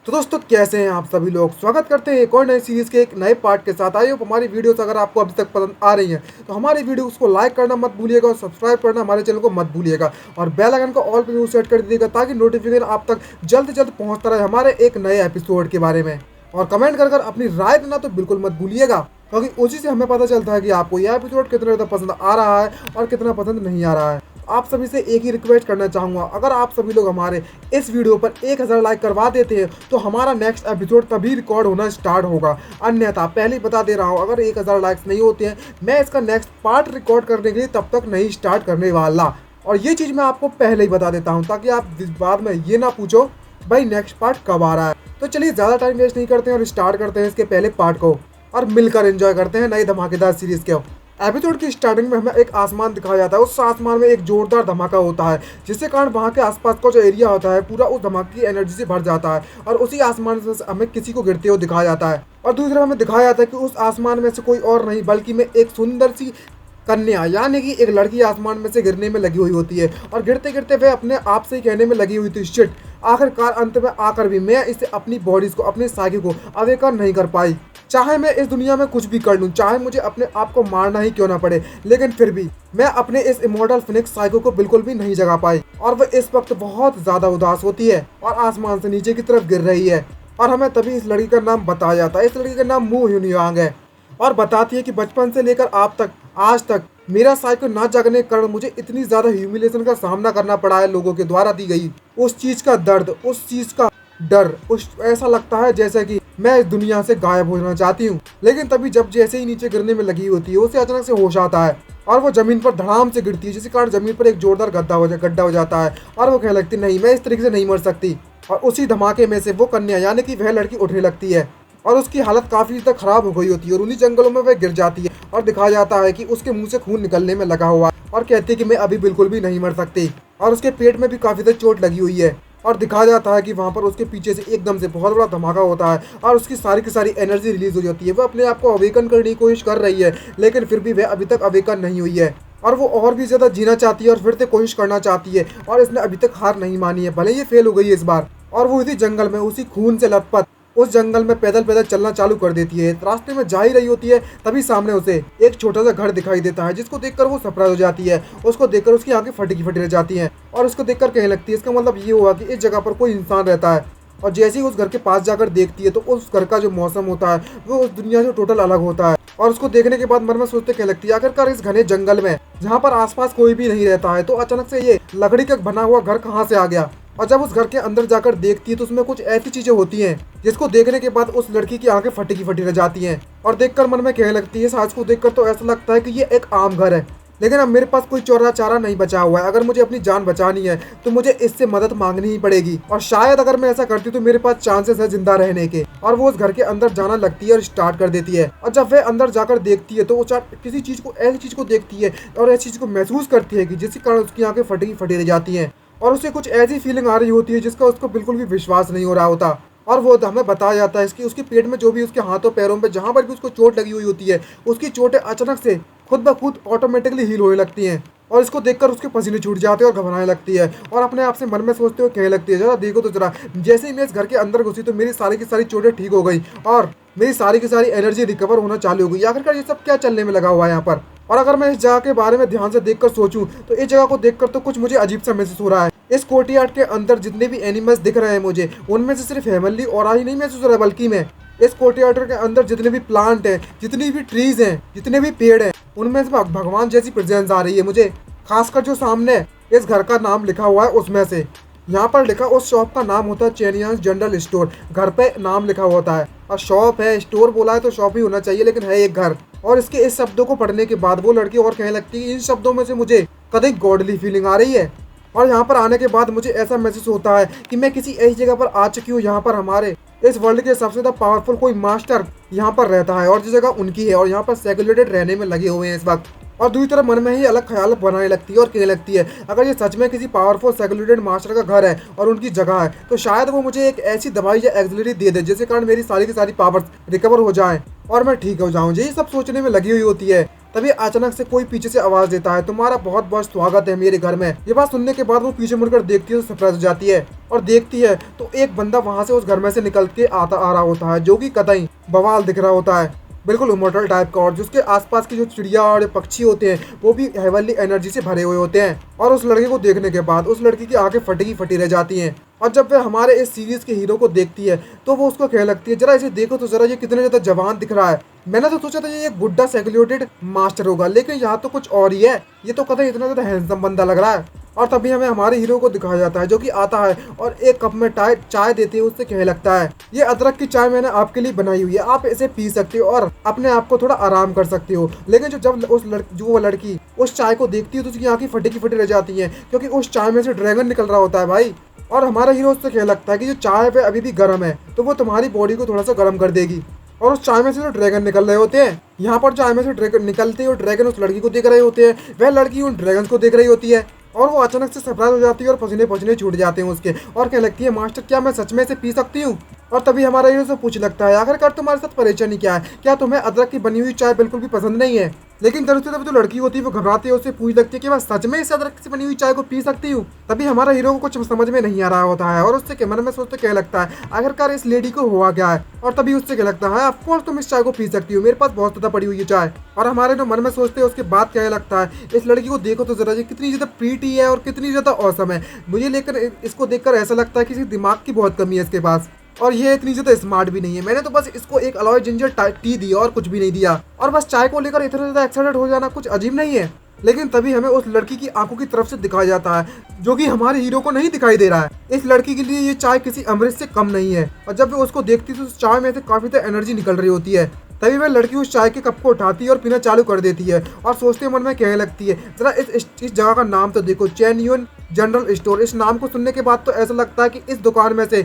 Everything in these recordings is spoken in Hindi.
तो दोस्तों कैसे हैं आप सभी लोग। स्वागत करते हैं एक और नई सीरीज के एक नए पार्ट के साथ। आई होप हमारी वीडियोस अगर आपको अभी तक पसंद आ रही हैं तो हमारी वीडियोस को लाइक करना मत भूलिएगा और सब्सक्राइब करना हमारे चैनल को मत भूलिएगा और बेल आइकन को ऑल पे जरूर सेट कर दीजिएगा ताकि नोटिफिकेशन आप तक जल्द से जल्द पहुंचता रहे हमारे एक नए एपिसोड के बारे में। और कमेंट कर अपनी राय देना तो बिल्कुल मत भूलिएगा, क्योंकि उसी से हमें पता चलता है कि आपको यह एपिसोड कितना ज़्यादा पसंद आ रहा है और कितना पसंद नहीं आ रहा है। आप सभी से एक ही रिक्वेस्ट करना चाहूँगा, अगर आप सभी लोग हमारे इस वीडियो पर 1000 लाइक करवा देते हैं तो हमारा नेक्स्ट एपिसोड तभी रिकॉर्ड होना स्टार्ट होगा। अन्यथा पहले ही बता दे रहा हूँ, अगर 1000 लाइक्स नहीं होते हैं मैं इसका नेक्स्ट पार्ट रिकॉर्ड करने के लिए तब तक नहीं स्टार्ट करने वाला। और ये चीज़ मैं आपको पहले ही बता देता हूँ ताकि आप बाद में ये ना पूछो भाई नेक्स्ट पार्ट कब आ रहा है। तो चलिए ज़्यादा टाइम वेस्ट नहीं करते हैं और स्टार्ट करते हैं इसके पहले पार्ट को और मिलकर एंजॉय करते हैं नई धमाकेदार सीरीज़ के। एपिसोड की स्टार्टिंग में हमें एक आसमान दिखाया जाता है। उस आसमान में एक जोरदार धमाका होता है जिसके कारण वहाँ के आसपास का जो एरिया होता है पूरा उस धमाके की एनर्जी से भर जाता है और उसी आसमान से हमें किसी को गिरते हुए दिखाया जाता है। और दूसरी तरफ हमें दिखाया जाता है कि उस आसमान में से कोई और नहीं बल्कि में एक सुंदर सी कन्या यानी कि एक लड़की आसमान में से गिरने में लगी हुई होती है और गिरते गिरते वह अपने आप से ही कहने में लगी हुई थी शिट, आखिरकार अंत में आकर भी मैं इसे अपनी बॉडीज को अपने साइकिल को अवेकन नहीं कर पाई। चाहे मैं इस दुनिया में कुछ भी कर लूँ, चाहे मुझे अपने आप को मारना ही क्यों ना पड़े, लेकिन फिर भी मैं अपने इस इमॉर्टल फिनिक्स साइको को बिल्कुल भी नहीं जगा पाई। और वह इस वक्त बहुत ज़्यादा उदास होती है और आसमान से नीचे की तरफ गिर रही है। और हमें तभी इस लड़की का नाम बताया जाता है। इस लड़की का नाम मू ह्यूनियांग है और बताती है कि बचपन से लेकर आप तक आज तक मेरा साइकिल ना जगने के कारण मुझे इतनी ज़्यादा ह्यूमिलेशन का सामना करना पड़ा है लोगों के द्वारा दी गई उस चीज़ का दर्द, उस चीज़ का डर, उस ऐसा लगता है जैसे कि मैं इस दुनिया से गायब होना चाहती हूँ। लेकिन तभी जब जैसे ही नीचे गिरने में लगी होती है उसे अचानक से होश आता है और वो ज़मीन पर धड़ाम से गिरती है, जिसके कारण ज़मीन पर एक जोरदार गड्ढा हो जाता है और वो कहने लगती नहीं, मैं इस तरीके से नहीं मर सकती। और उसी धमाके में से वो कन्या यानी कि वह लड़की उठने लगती है और उसकी हालत काफ़ी तक खराब हो गई होती है और उन्हीं जंगलों में वह गिर जाती है और दिखाया जाता है कि उसके मुंह से खून निकलने में लगा हुआ है और कहती है कि मैं अभी बिल्कुल भी नहीं मर सकती। और उसके पेट में भी काफ़ी तक चोट लगी हुई है और दिखाया जाता है कि वहाँ पर उसके पीछे से एकदम से बहुत बड़ा धमाका होता है और उसकी सारी की सारी एनर्जी रिलीज हो जाती है। वह अपने आप को अवेकन करने की कोशिश कर रही है लेकिन फिर भी वह अभी तक अवेकन नहीं हुई है और वो और भी ज़्यादा जीना चाहती है और फिर से कोशिश करना चाहती है और इसने अभी तक हार नहीं मानी है, भले ये फेल हो गई है इस बार। और वो इसी जंगल में उसी खून से लथपथ उस जंगल में पैदल पैदल चलना चालू कर देती है। रास्ते में जा ही रही होती है तभी सामने उसे एक छोटा सा घर दिखाई देता है जिसको देखकर वो सरप्राइज हो जाती है। उसको देखकर उसकी आंखें फटी की फटी रह जाती हैं और उसको देखकर कहने लगती है इसका मतलब ये हुआ कि इस जगह पर कोई इंसान रहता है। और जैसे ही उस घर के पास जाकर देखती है तो उस घर का जो मौसम होता है वो उस दुनिया से टोटल अलग होता है। और उसको देखने के बाद मन में सोचते कहने लगती है आखिरकार इस घने जंगल में जहाँ पर आसपास कोई भी नहीं रहता है तो अचानक से ये लकड़ी का बना हुआ घर कहाँ से आ गया। और जब उस घर के अंदर जाकर देखती है तो उसमें कुछ ऐसी चीजें होती हैं जिसको देखने के बाद उस लड़की की आंखें फटी की फटी रह जाती हैं और देखकर मन में कहने लगती है सास को देखकर तो ऐसा लगता है कि ये एक आम घर है, लेकिन अब मेरे पास कोई चारा नहीं बचा हुआ है। अगर मुझे अपनी जान बचानी है तो मुझे इससे मदद मांगनी ही पड़ेगी और शायद अगर मैं ऐसा करती तो मेरे पास चांसेस है जिंदा रहने के। और वो उस घर के अंदर जाना लगती है और स्टार्ट कर देती है। और जब वह अंदर जाकर देखती है तो वो किसी चीज को ऐसी चीज को देखती है और ऐसी चीज को महसूस करती है कि जिसके कारण उसकी आंखें फटी फटी रह जाती हैं और उसे कुछ ऐसी फीलिंग आ रही होती है जिसका उसको बिल्कुल भी विश्वास नहीं हो रहा होता। और वो हमें बताया जाता है कि उसके पेट में जो भी उसके हाथों पैरों में जहाँ पर भी उसको चोट लगी हुई होती है उसकी चोटें अचानक से खुद ब खुद ऑटोमेटिकली हील होने लगती हैं और इसको देखकर उसके पसीने छूट जाते हैं और घबराने लगती है और अपने आप से मन में सोचते हुए कहने लगती है जरा देखो तो जरा, जैसे ही मैं इस घर के अंदर घुसी तो मेरी सारी की सारी चोटें ठीक हो गई और मेरी सारी की सारी एनर्जी रिकवर होना चालू हो गई। आखिरकार ये सब क्या चलने में लगा हुआ है यहाँ पर। और अगर मैं इस जगह के बारे में ध्यान से देखकर सोचूं तो इस जगह को देखकर तो कुछ मुझे अजीब सा महसूस हो रहा है। इस कोर्टयार्ड के अंदर जितने भी एनिमल्स दिख रहे हैं मुझे उनमें से सिर्फ हेमनली और ही नहीं महसूस हो रहा है, बल्कि मैं इस कोर्टयार्ड के अंदर जितने भी प्लांट हैं, जितनी भी ट्रीज हैं, जितने भी पेड़ हैं, उनमें से भगवान जैसी प्रेजेंस आ रही है मुझे। खासकर जो सामने इस घर का नाम लिखा हुआ है उसमें से यहाँ पर लिखा उस शॉप का नाम होता है चेनियांस जनरल स्टोर। घर पे नाम लिखा होता है और शॉप है, स्टोर बोला है तो शॉप ही होना चाहिए, लेकिन है एक घर। और इसके इस शब्दों को पढ़ने के बाद वो लड़की और कहने लगती है इन शब्दों में से मुझे कभी गॉडली फीलिंग आ रही है। और यहाँ पर आने के बाद मुझे ऐसा महसूस होता है कि मैं किसी ऐसी जगह पर आ चुकी हूँ यहाँ पर हमारे इस वर्ल्ड के सबसे ज़्यादा पावरफुल कोई मास्टर यहाँ पर रहता है और जिस जगह उनकी है और यहाँ पर सेक्युलेटेड रहने में लगे हुए हैं इस वक्त। और दूसरी तरफ मन में ही अलग ख्याल बनाने लगती है और कहने लगती है अगर ये सच में किसी पावरफुल सेक्युलेटेड मास्टर का घर है और उनकी जगह है तो शायद वो मुझे एक ऐसी दवाई या एक्सिलरी दे दे जिसके कारण मेरी सारी की सारी पावर्स रिकवर हो जाएं और मैं ठीक हो जाऊं। यही सब सोचने में लगी हुई होती है तभी अचानक से कोई पीछे से आवाज देता है, तुम्हारा बहुत बहुत स्वागत है मेरे घर में। ये बात सुनने के बाद वो पीछे मुड़कर देखती है तो सरप्राइज हो जाती है और देखती है तो एक बंदा वहां से उस घर में से निकल के आ रहा होता है, जो कि कतई बवाल दिख रहा होता है, बिल्कुल इमोर्टल टाइप का, और जिसके आसपास की जो चिड़िया और पक्षी होते हैं वो भी हेवनली एनर्जी से भरे हुए होते हैं। और उस लड़के को देखने के बाद उस लड़की की आंखें फटी फटी रह जाती हैं। और जब वह हमारे इस सीरीज के हीरो को देखती है तो वो उसको कहने लगती है, जरा इसे देखो तो जरा, ये कितने ज्यादा जवान दिख रहा है। मैंने तो सोचा था ये एक बुड्ढा सेक्युलेटेड मास्टर होगा, लेकिन यहाँ तो कुछ और ही है, ये तो कतई इतना ज्यादा हैंडसम बंदा लग रहा है। और तभी हमें हमारे हीरो को दिखाया जाता है, जो कि आता है और एक कप में चाय देते हुए उससे कहने लगता है, ये अदरक की चाय मैंने आपके लिए बनाई हुई है, आप इसे पी सकते हो और अपने आप को थोड़ा आराम कर सकते हो। लेकिन जब वो लड़की उस चाय को देखती है तो उसकी आंखें फटी की फटी रह जाती हैं, क्योंकि उस चाय में से ड्रैगन निकल रहा होता है भाई। और हमारा हीरो उससे कहने लगता है कि जो चाय है अभी भी गर्म है, तो वो तुम्हारी बॉडी को थोड़ा सा गर्म कर देगी। और उस चाय में से जो ड्रैगन निकल रहे होते हैं, यहाँ पर चाय में से ड्रैगन निकलते हैं और ड्रैगन उस लड़की को देख रहे होते हैं, वह लड़की उन ड्रैगन को देख रही होती है और वो अचानक से सरप्राइज हो जाती है और पसीने पसीने छूट जाते हैं उसके, और कहने लगती है, मास्टर क्या मैं सच में से पी सकती हूँ। और तभी हमारा हीरो से पूछ लगता है, आखिरकार तुम्हारे साथ परेशानी क्या है, क्या तुम्हें अदरक की बनी हुई चाय बिल्कुल भी पसंद नहीं है। लेकिन दरअसल तब जो लड़की होती है वो घबराती है, उससे पूछ लगती है कि मैं सच में इस अदरक से बनी हुई चाय को पी सकती हूँ। तभी हमारा हीरो को कुछ समझ में नहीं आ रहा होता है और उससे मन में सोचते क्या लगता है, आखिरकार इस लेडी को हुआ क्या है। और तभी उससे क्या लगता है, ऑफकोर्स तुम इस चाय को पी सकती हो, मेरे पास बहुत ज्यादा पड़ी हुई है चाय। और हमारे जो मन में सोचते हैं उसके बाद क्या लगता है, इस लड़की को देखो तो जरा, ये कितनी ज्यादा प्रीटी है और कितनी ज्यादा औसम है। मुझे लेकर इसको देखकर ऐसा लगता है कि दिमाग की बहुत कमी है इसके पास, और ये इतनी ज्यादा स्मार्ट भी नहीं है। मैंने तो बस इसको एक अलॉय जिंजर टी दी और कुछ भी नहीं दिया, और बस चाय को लेकर इतना ज्यादा एक्साइटेड हो जाना कुछ अजीब नहीं है। लेकिन तभी हमें उस लड़की की आंखों की तरफ से दिखाया जाता है, जो कि हमारे हीरो को नहीं दिखाई दे रहा है। इस लड़की के लिए ये चाय किसी अमृत से कम नहीं है, और जब वो उसको देखती है तो उस चाय में से काफी ज्यादा एनर्जी निकल रही होती है। तभी वह लड़की उस चाय के कप को उठाती है और पीना चालू कर देती है, और सोचते मन में कहने लगती है, जरा इस जगह का नाम तो देखो, चैनयून जनरल स्टोर। इस नाम को सुनने के बाद तो ऐसा लगता है कि इस दुकान में से,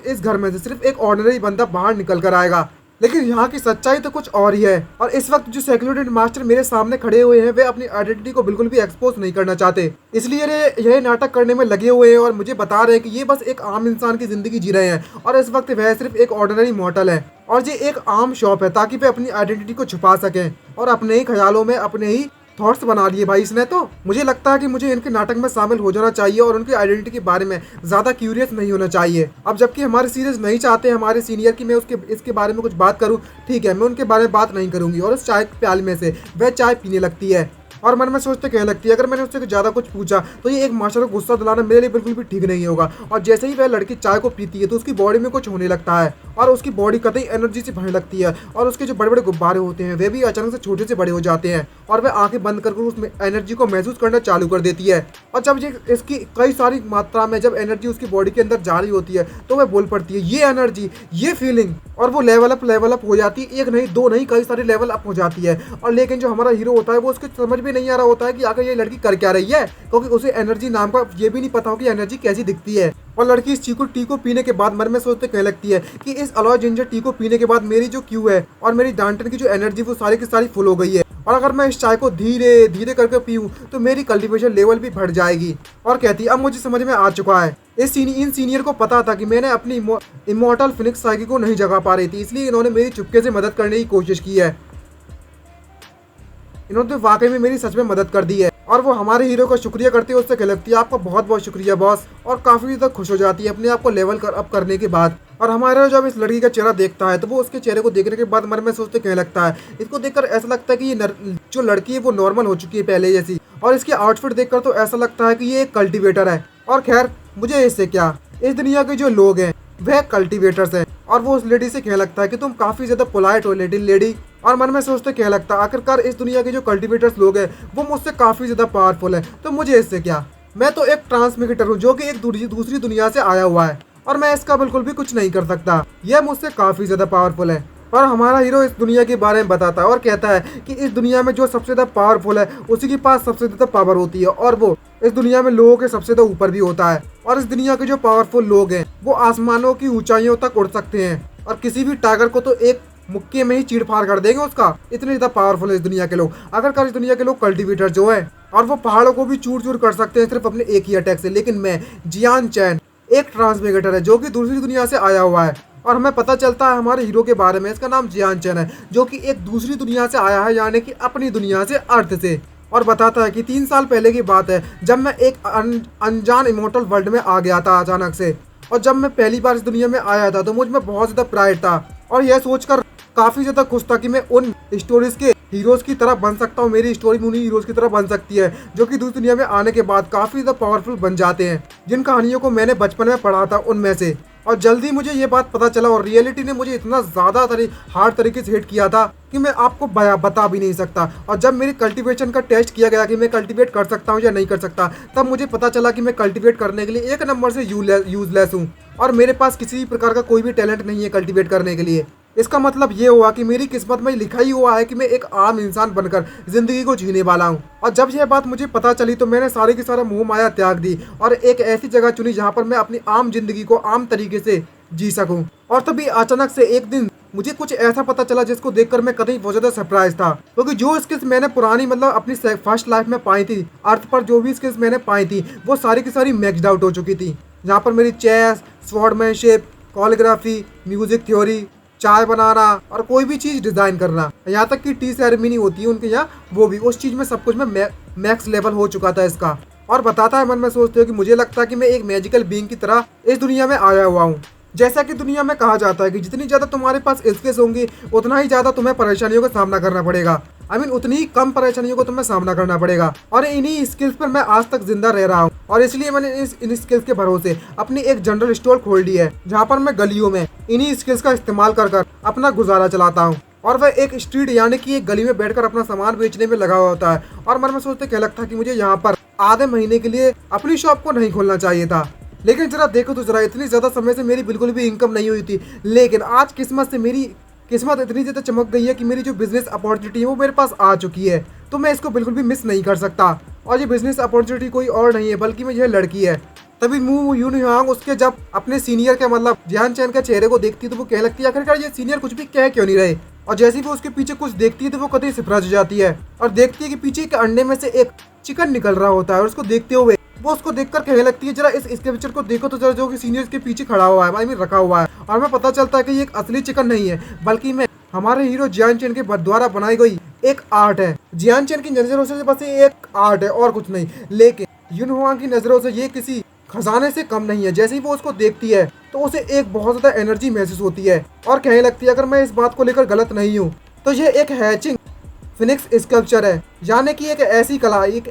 इस घर में से सिर्फ एक ऑर्डिनरी बंदा बाहर निकल कर आएगा। लेकिन यहाँ की सच्चाई तो कुछ और ही है, और इस वक्त जो सेक्युलेटेड मास्टर मेरे सामने खड़े हुए हैं वे अपनी आइडेंटिटी को बिल्कुल भी एक्सपोज नहीं करना चाहते, इसलिए यह नाटक करने में लगे हुए हैं और मुझे बता रहे हैं कि ये बस एक आम इंसान की जिंदगी जी रहे हैं, और इस वक्त वह सिर्फ एक ऑर्डिनरी मॉर्टल है, और ये एक आम शॉप है ताकि वे अपनी आइडेंटिटी को छुपा सकें और अपने ही ख्यालों में अपने ही थॉट्स बना लिए भाई इसने। तो मुझे लगता है कि मुझे इनके नाटक में शामिल हो जाना चाहिए और उनकी आइडेंटिटी के बारे में ज्यादा क्यूरियस नहीं होना चाहिए। अब जबकि हमारे सीरीज नहीं चाहते हमारे सीनियर की मैं इसके बारे में कुछ बात करूं, ठीक है, मैं उनके बारे में बात नहीं करूंगी। और उस चाय के प्याले में से वह चाय पीने लगती है और मन में सोचते कहने लगती है, अगर मैंने उससे ज्यादा कुछ पूछा तो ये एक मास्टर को गुस्सा दिलाना मेरे लिए बिल्कुल भी ठीक नहीं होगा। और जैसे ही वह लड़की चाय को पीती है तो उसकी बॉडी में कुछ होने लगता है और उसकी बॉडी कतई एनर्जी से भरने लगती है, और उसके जो बड़े बड़े गुब्बारे होते हैं वे भी अचानक से छोटे से बड़े हो जाते हैं, और वह आंखें बंद करके उस एनर्जी को महसूस करना चालू कर देती है। और जब ये इसकी कई सारी मात्रा में जब एनर्जी उसकी बॉडी के अंदर जा रही होती है तो वह बोल पड़ती है, ये एनर्जी, ये फीलिंग, और वो लेवल अप हो जाती है, एक नहीं दो नहीं कई सारी लेवल अप हो जाती है। और लेकिन जो हमारा हीरो होता है वो उसको समझ में नहीं आ रहा होता है कि आखिर ये लड़की कर क्या रही है, क्योंकि उसे एनर्जी नाम का ये भी नहीं पता हो कि एनर्जी कैसी दिखती है। और लड़की इस टी को पीने के बाद मन में सोचते कहने लगती है कि इस अलॉय जिंजर टी को पीने के बाद मेरी जो क्यू है और मेरी डांटन की जो एनर्जी वो सारी की सारी फुल हो गई है, और अगर मैं इस चाय को धीरे धीरे करके पीऊं तो मेरी कल्टीवेशन लेवल भी बढ़ जाएगी। और कहती अब मुझे समझ में आ चुका है, इन सीनियर को पता था कि मैंने अपनी इमॉर्टल फिनिक्स साइकी को नहीं जगा पा रही थी, इसलिए इन्होंने मेरी चुपके से मदद करने की कोशिश की है। इन्होंने तो वाकई में मेरी सच में मदद कर दी है। और वो हमारे हीरो का शुक्रिया करती है, उससे कह लगती है आपका बहुत बहुत शुक्रिया बॉस, और काफी तक खुश हो जाती है अपने आप को लेवल अप करने के बाद। और हमारा जब इस लड़की का चेहरा देखता है तो वो उसके चेहरे को देखने के बाद मन में सोचते कहने लगता है, इसको देखकर ऐसा लगता है कि ये जो लड़की है वो नॉर्मल हो चुकी है पहले जैसी, और इसके आउटफिट देखकर तो ऐसा लगता है कि ये एक कल्टीवेटर है। और खैर मुझे इससे क्या, इस दुनिया के जो लोग हैं वह कल्टीवेटर्स हैं। और वो उस लेडी से कहने लगता है कि तुम काफी ज्यादा पोलाइट हो लेडी। और मन में सोचते कहने लगता है आखिरकार इस दुनिया के जो कल्टीवेटर्स लोग हैं वो मुझसे काफी ज्यादा पावरफुल है, तो मुझे इससे क्या, मैं तो एक ट्रांसमिटर हूँ जो कि एक दूसरी दुनिया से आया हुआ है और मैं इसका बिल्कुल भी कुछ नहीं कर सकता, यह मुझसे काफी ज्यादा पावरफुल है। पर हमारा हीरो इस दुनिया के बारे में बताता है और कहता है कि इस दुनिया में जो सबसे ज्यादा पावरफुल है उसी के पास सबसे ज्यादा पावर होती है, और वो इस दुनिया में लोगों के सबसे ज्यादा ऊपर भी होता है। और इस दुनिया के जो पावरफुल लोग हैं वो आसमानों की ऊंचाइयों तक उड़ सकते हैं, और किसी भी टाइगर को तो एक मुक्के में ही चीड़ फाड़ कर देंगे उसका, इतने ज्यादा पावरफुल है इस दुनिया के लोग। अगर इस दुनिया के लोग कल्टीवेटर जो है, और वो पहाड़ों को भी चूर चूर कर सकते हैं सिर्फ अपने एक ही अटैक से। लेकिन मैं जियान चैन एक ट्रांसमिग्रेटर है जो कि दूसरी दुनिया से आया हुआ है, और हमें पता चलता है हमारे हीरो के बारे में। इसका नाम जियान चैन है, जो कि एक दूसरी दुनिया से आया है, यानी कि अपनी दुनिया से, अर्थ से। और बताता है कि 3 साल पहले की बात है, जब मैं एक अनजान इमोर्टल वर्ल्ड में आ गया था अचानक से। और जब मैं पहली बार इस दुनिया में आया था तो मुझ में बहुत ज़्यादा प्राइड था और यह सोचकर काफ़ी ज़्यादा खुश था कि मैं उन स्टोरीज के हीरोज़ की तरह बन सकता हूँ। मेरी स्टोरी उन्हीं हीरोज़ की तरह बन सकती है, जो कि दूसरी दुनिया में आने के बाद काफ़ी ज़्यादा पावरफुल बन जाते हैं, जिन कहानियों को मैंने बचपन में पढ़ा था उनमें से। और जल्दी मुझे ये बात पता चला और रियलिटी ने मुझे इतना ज़्यादा हार्ड तरीके से हिट किया था कि मैं आपको बता भी नहीं सकता। और जब मेरी कल्टीवेशन का टेस्ट किया गया कि मैं कल्टीवेट कर सकता हूँ या नहीं कर सकता, तब मुझे पता चला कि मैं कल्टीवेट करने के लिए एक नंबर से यूजलेस हूँ और मेरे पास किसी भी प्रकार का कोई भी टैलेंट नहीं है कल्टीवेट करने के लिए। इसका मतलब ये हुआ कि मेरी किस्मत में लिखा ही हुआ है कि मैं एक आम इंसान बनकर जिंदगी को जीने वाला हूँ। और जब यह बात मुझे पता चली तो मैंने सारी की सारा मोह माया त्याग दी और एक ऐसी जगह चुनी जहाँ पर मैं अपनी आम जिंदगी को आम तरीके से जी सकूं। और तभी अचानक से एक दिन मुझे कुछ ऐसा पता चला जिसको देखकर मैं कहीं बहुत ज्यादा सरप्राइज था, क्योंकि जो स्किल्स मैंने पुरानी अपनी फर्स्ट लाइफ में पाई थी, अर्थ पर जो भी स्किल्स मैंने पाई थी वो सारी की सारी मैक्स्ड आउट हो चुकी थी। जहाँ पर मेरी chess, swordsmanship, calligraphy, music theory, चाय बनाना और कोई भी चीज़ डिज़ाइन करना, यहाँ तक कि टी सेरेमनी होती है उनके यहाँ, वो भी उस चीज़ में सब कुछ में मैक्स लेवल हो चुका था इसका। और बताता है मन में सोचते हो कि मुझे लगता है कि मैं एक मैजिकल बीइंग की तरह इस दुनिया में आया हुआ हूँ। जैसा कि दुनिया में कहा जाता है कि जितनी ज़्यादा तुम्हारे पास स्किल्स होंगी उतना ही ज़्यादा तुम्हें परेशानियों का सामना करना पड़ेगा। उतनी ही कम परेशानियों को तुम्हें सामना करना पड़ेगा। और इन्हीं स्किल्स पर मैं आज तक जिंदा रह रहा हूँ और इसलिए मैंने इन स्किल्स के भरोसे अपनी एक जनरल स्टोर खोल ली है, जहाँ पर मैं गलियों में इन्हीं स्किल्स का इस्तेमाल कर अपना गुजारा चलाता हूँ। और वह एक स्ट्रीट यानी कि एक गली में बैठकर अपना सामान बेचने में लगा हुआ होता है। और मन में सोचते क्या लगता है कि मुझे यहाँ पर आधे महीने के लिए अपनी शॉप को नहीं खोलना चाहिए था, लेकिन जरा देखो तो जरा, इतनी ज़्यादा समय से मेरी बिल्कुल भी इनकम नहीं हुई थी, लेकिन आज मेरी किस्मत इतनी ज़्यादा चमक गई है कि मेरी जो बिजनेस अपॉर्चुनिटी है वो मेरे पास आ चुकी है, तो मैं इसको बिल्कुल भी मिस नहीं कर सकता। और ये बिजनेस अपॉर्चुनिटी कोई और नहीं है बल्कि मैं यह लड़की है। तभी मू यूनिहांग उसके जब अपने सीनियर के जियान चैन के चेहरे को देखती है तो वो कहने लगती है आखिरकार ये सीनियर कुछ भी कह क्यों नहीं रहे। और जैसे ही वो उसके पीछे कुछ देखती है तो वो कतई सरप्राइज हो जाती है और देखती है कि पीछे के अंडे में से एक चिकन निकल रहा होता है। और उसको देखते हुए वो उसको देखकर कहने लगती है जरा इसके पिक्चर को देखो तो जरा, जो कि सीनियर्स के पीछे खड़ा हुआ है, रखा हुआ है। और हमें पता चलता है कि ये एक असली चिकन नहीं है बल्कि मैं हमारे हीरो जियान चैन के द्वारा बनाई गई एक आर्ट है। जियान चैन की नजरों से बस ये एक आर्ट है और कुछ नहीं, लेकिन यूनहुआंग की नजरों से ये किसी खजाने से कम नहीं है। जैसे ही वो उसको देखती है तो उसे एक बहुत ज्यादा एनर्जी महसूस होती है और कहने लगती है अगर मैं इस बात को लेकर गलत नहीं हूँ तो ये एक हैचिंग फिनिक्स स्कल्पचर है, यानी कि एक ऐसी कला, एक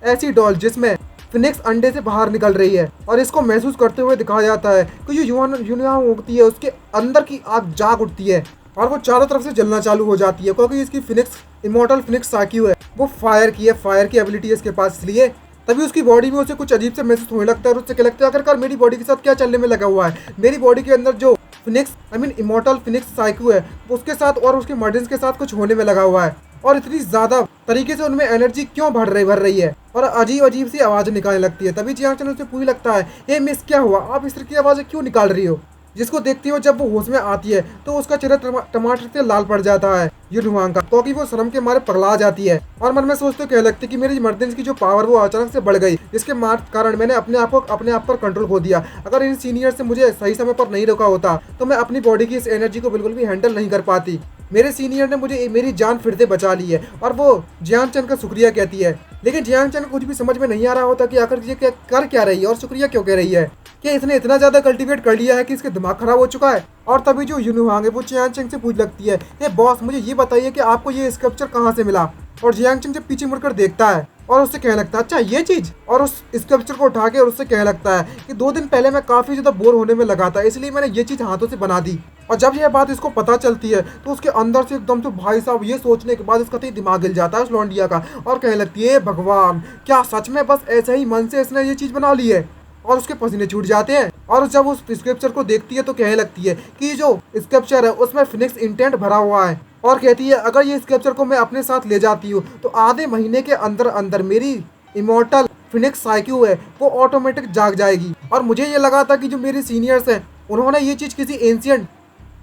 ऐसी डॉल जिसमें फिनिक्स अंडे से बाहर निकल रही है। और इसको महसूस करते हुए दिखाया जाता है कि जो यूनिहांग उगती है उसके अंदर की आग जाग उठती है और वो चारों तरफ से जलना चालू हो जाती है, क्योंकि इसकी फिनिक्स इमोर्टल फिनिक्स साइक्यू है, वो फायर की एबिलिटी है इसके पास। इसलिए तभी उसकी बॉडी में उसे कुछ अजीब से महसूस होने लगता है और उससे क्या लगता है आखिरकार मेरी बॉडी के साथ क्या चलने में लगा हुआ है। मेरी बॉडी के अंदर जो फिनिक्स इमोर्टल फिनिक्स साइक्यू है उसके साथ और उसके मॉडर्न्स के साथ कुछ होने में लगा हुआ है। और इतनी ज्यादा तरीके से उनमें एनर्जी क्यों भर रही है और अजीब सी आवाज निकालने लगती है। तभी जियान चैन उससे पूछ लगता है हे मिस क्या हुआ, आप इस तरह की आवाजें क्यों निकाल रही हो। जिसको देखती हो जब वो होश में आती है तो उसका चेहरा टमाटर से लाल पड़ जाता है यूनहुआंग का, क्योंकि वो शर्म के मारे पगला जाती है। और मन में सोचते कह लगती कि मेरी मर्देंस की जो पावर वो अचानक से बढ़ गई, जिसके कारण मैंने अपने आप पर कंट्रोल खो दिया। अगर इन सीनियर से मुझे सही समय पर नहीं रोका होता तो मैं अपनी बॉडी की इस एनर्जी को बिल्कुल भी हैंडल नहीं कर पाती। मेरे सीनियर ने मुझे मेरी जान फिर से बचा ली है। और वो जियान चैन का शुक्रिया कहती है, लेकिन जियान चैन को कुछ भी समझ में नहीं आ रहा होता कि आखिर ये कर क्या रही है और शुक्रिया क्यों कह रही है। क्या इसने इतना ज्यादा कल्टीवेट कर लिया है कि इसके दिमाग खराब हो चुका है। और तभी जो यूनहुआंग है वो जियान चैन से पूछ लगती है हे बॉस, मुझे ये बताइए कि आपको ये स्कल्पचर कहाँ से मिला। और जियान चैन जब पीछे मुड़कर देखता है और उससे कहने लगता है अच्छा ये चीज, और उस स्कल्पचर को उठा के और उससे कहने लगता है कि 2 दिन पहले मैं काफी ज्यादा बोर होने में लगा था, इसलिए मैंने ये चीज हाथों से बना दी। और जब यह बात इसको पता चलती है तो उसके अंदर से एकदम से भाई साहब ये सोचने के बाद इसका दिमाग हिल जाता है उस लौंडिया का और कहने लगती है भगवान, क्या सच में बस ऐसे ही मन से इसने ये चीज बना ली है। और उसके पसीने छूट जाते हैं और जब उस स्कल्पचर को देखती है तो कहने लगती है कि जो स्कल्पचर है उसमें फिनिक्स इंटेंट भरा हुआ है। और कहती है अगर ये स्कल्पचर को मैं अपने साथ ले जाती हूँ तो आधे महीने के अंदर अंदर मेरी इमोर्टल फिनिक्स साइक्यू है वो ऑटोमेटिक जाग जाएगी। और मुझे ये लगा था कि जो मेरे सीनियर्स हैं उन्होंने ये चीज़ किसी एंशियंट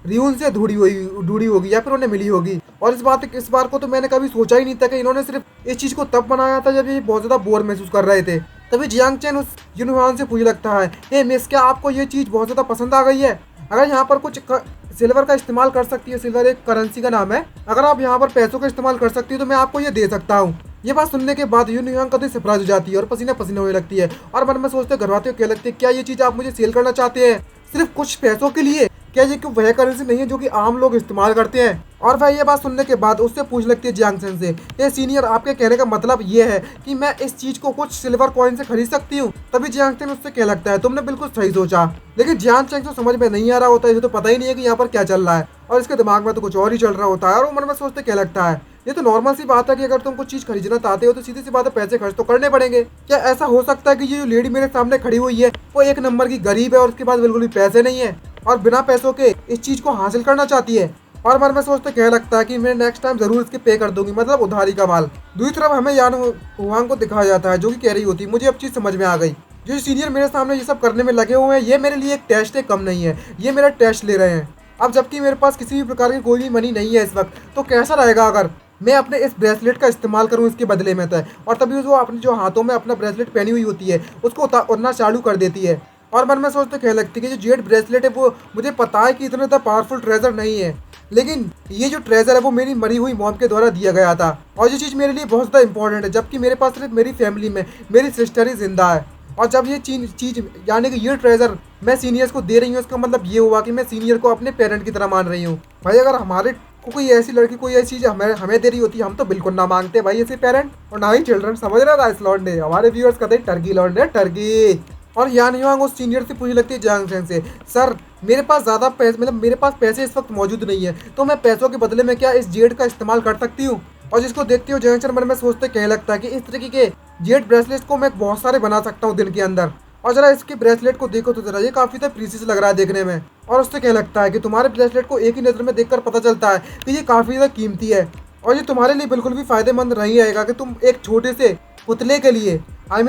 रियून से ढूंढी होगी या फिर उन्हें मिली होगी। और इस बार को तो मैंने कभी सोचा ही नहीं था कि इन्होंने सिर्फ इस चीज़ को तब बनाया था जब ये बहुत ज़्यादा बोर महसूस कर रहे थे। तभी जियांग चैन उस यूनहुआंग से पूछ लगता है हे मिस, क्या आपको ये चीज़ बहुत ज़्यादा पसंद आ गई है। अगर यहाँ पर कुछ सिल्वर का इस्तेमाल कर सकती है, सिल्वर एक करेंसी का नाम है, अगर आप यहाँ पर पैसों का इस्तेमाल कर सकती है तो मैं आपको ये दे सकता हूँ। ये बात सुनने के बाद यून युआंग कभी सरप्राइज हो जाती है और पसीना पसीना होने लगती है और मन में सोचते घर वाले क्या लगती है, क्या ये चीज़ आप मुझे सेल करना चाहते हैं सिर्फ कुछ पैसों के लिए? क्या ये क्यों वह करेंसी नहीं है जो कि आम लोग इस्तेमाल करते हैं? और वह ये बात सुनने के बाद उससे पूछ लगती है जियांग चेन से, ये सीनियर आपके कहने का मतलब ये है कि मैं इस चीज को कुछ सिल्वर कॉइन से खरीद सकती हूँ? तभी जियांग चेन उससे कह लगता है, तुमने बिल्कुल सही सोचा। लेकिन जियांग चेन को समझ में नहीं आ रहा होता है, इसे तो पता ही नहीं है कि यहाँ पर क्या चल रहा है और इसके दिमाग में तो कुछ और ही चल रहा होता है और वो मन में सोचते क्या लगता है, ये तो नॉर्मल सी बात है कि अगर तुम कुछ चीज खरीदना चाहते हो तो सीधी सी बात है पैसे खर्च तो करने पड़ेंगे। क्या ऐसा हो सकता है कि ये जो लेडी मेरे सामने खड़ी हुई है वो एक नंबर की गरीब है और उसके पास बिल्कुल भी पैसे नहीं है और बिना पैसों के इस चीज को हासिल करना चाहती है? और मन में सोचते कह लगता है कि मैं नेक्स्ट टाइम जरूर इसके पे कर दूंगी, मतलब उधारी का माल। दूसरी तरफ हमें यान हुआंग को दिखाया जाता है जो कि कह रही होती है, मुझे अब चीज समझ में आ गई, जो सीनियर मेरे सामने ये सब करने में लगे हुए हैं ये मेरे लिए एक टेस्ट है, कम नहीं है, ये मेरा टेस्ट ले रहे हैं। अब जबकि मेरे पास किसी भी प्रकार की कोई भी मनी नहीं है इस वक्त, तो कैसा रहेगा अगर मैं अपने इस ब्रेसलेट का इस्तेमाल करूं इसके बदले में? तय और तभी वो अपने जो हाथों में अपना ब्रेसलेट पहनी हुई होती है उसको उतारना चालू कर देती है और मन में सोचते कह लगती है कि जो जेड ब्रेसलेट है वो मुझे पता है कि इतना ज़्यादा पावरफुल ट्रेजर नहीं है, लेकिन ये जो ट्रेजर है वो मेरी मरी हुई मॉम के द्वारा दिया गया था और ये चीज़ मेरे लिए बहुत ज़्यादा इंपॉर्टेंट है, जबकि मेरे पास सिर्फ मेरी फैमिली में मेरी सिस्टर ही जिंदा है। और जब ये चीज़ यानी कि ये ट्रेजर मैं सीनियर्स को दे रही हूँ, इसका मतलब ये हुआ कि मैं सीनियर को अपने पेरेंट की तरह मान रही हूँ। भाई अगर हमारे को कोई ऐसी लड़की कोई ऐसी चीज़ हमें दे रही होती हम तो बिल्कुल ना मांगते भाई ऐसे पेरेंट और ना ही चिल्ड्रन, समझ रहा था इस लौंडे। हमारे व्यूअर्स कहते हैं टर्की लौंडे टर्की। और यान युआंग उस सीनियर से पूछने लगती है जियांग चेन से, सर मेरे पास ज़्यादा पैसे मतलब मेरे पास पैसे इस वक्त मौजूद नहीं है, तो मैं पैसों के बदले में क्या इस जेड का इस्तेमाल कर सकती हूँ? और जिसको देखते हो जियांग चेन मन में सोचते कहने लगता है कि इस तरीके के जेड ब्रेसलेट को मैं बहुत सारे बना सकता हूँ दिन के अंदर। और जरा इसके ब्रेसलेट को देखो तो जरा ये काफ़ी ज़्यादा प्रीसियस लग रहा है देखने में। और उससे क्या लगता है कि तुम्हारे ब्रेसलेट को एक ही नज़र में देखकर पता चलता है कि ये काफ़ी ज़्यादा कीमती है और ये तुम्हारे लिए बिल्कुल भी फ़ायदेमंद नहीं रहेगा कि तुम एक छोटे से पुतले के लिए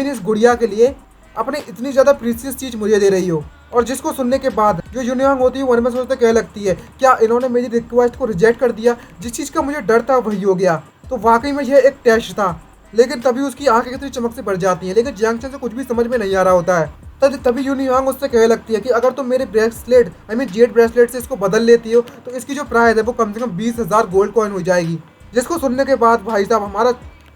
इस गुड़िया के लिए अपनी इतनी ज़्यादा प्रीसियस चीज़ मुझे दे रही हो। और जिसको सुनने के बाद जो यून युआंग होती है वो मन में सोचते कह लगती है, क्या इन्होंने मेरी रिक्वेस्ट को रिजेक्ट कर दिया? जिस चीज़ का मुझे डर था वही हो गया, तो वाकई में यह एक टेस्ट था। लेकिन तभी उसकी आंखें कितनी चमक से बढ़ जाती हैं, लेकिन जियांग चेन से कुछ भी समझ में नहीं आ रहा होता है। तभी यून युआंग उससे कह लगती है कि अगर तुम मेरे ब्रेसलेट जेड ब्रेसलेट से इसको बदल लेती हो तो इसकी जो प्राइस है वो कम से कम 20,000 गोल्ड कॉइन हो जाएगी। जिसको सुनने के बाद भाई साहब हमारा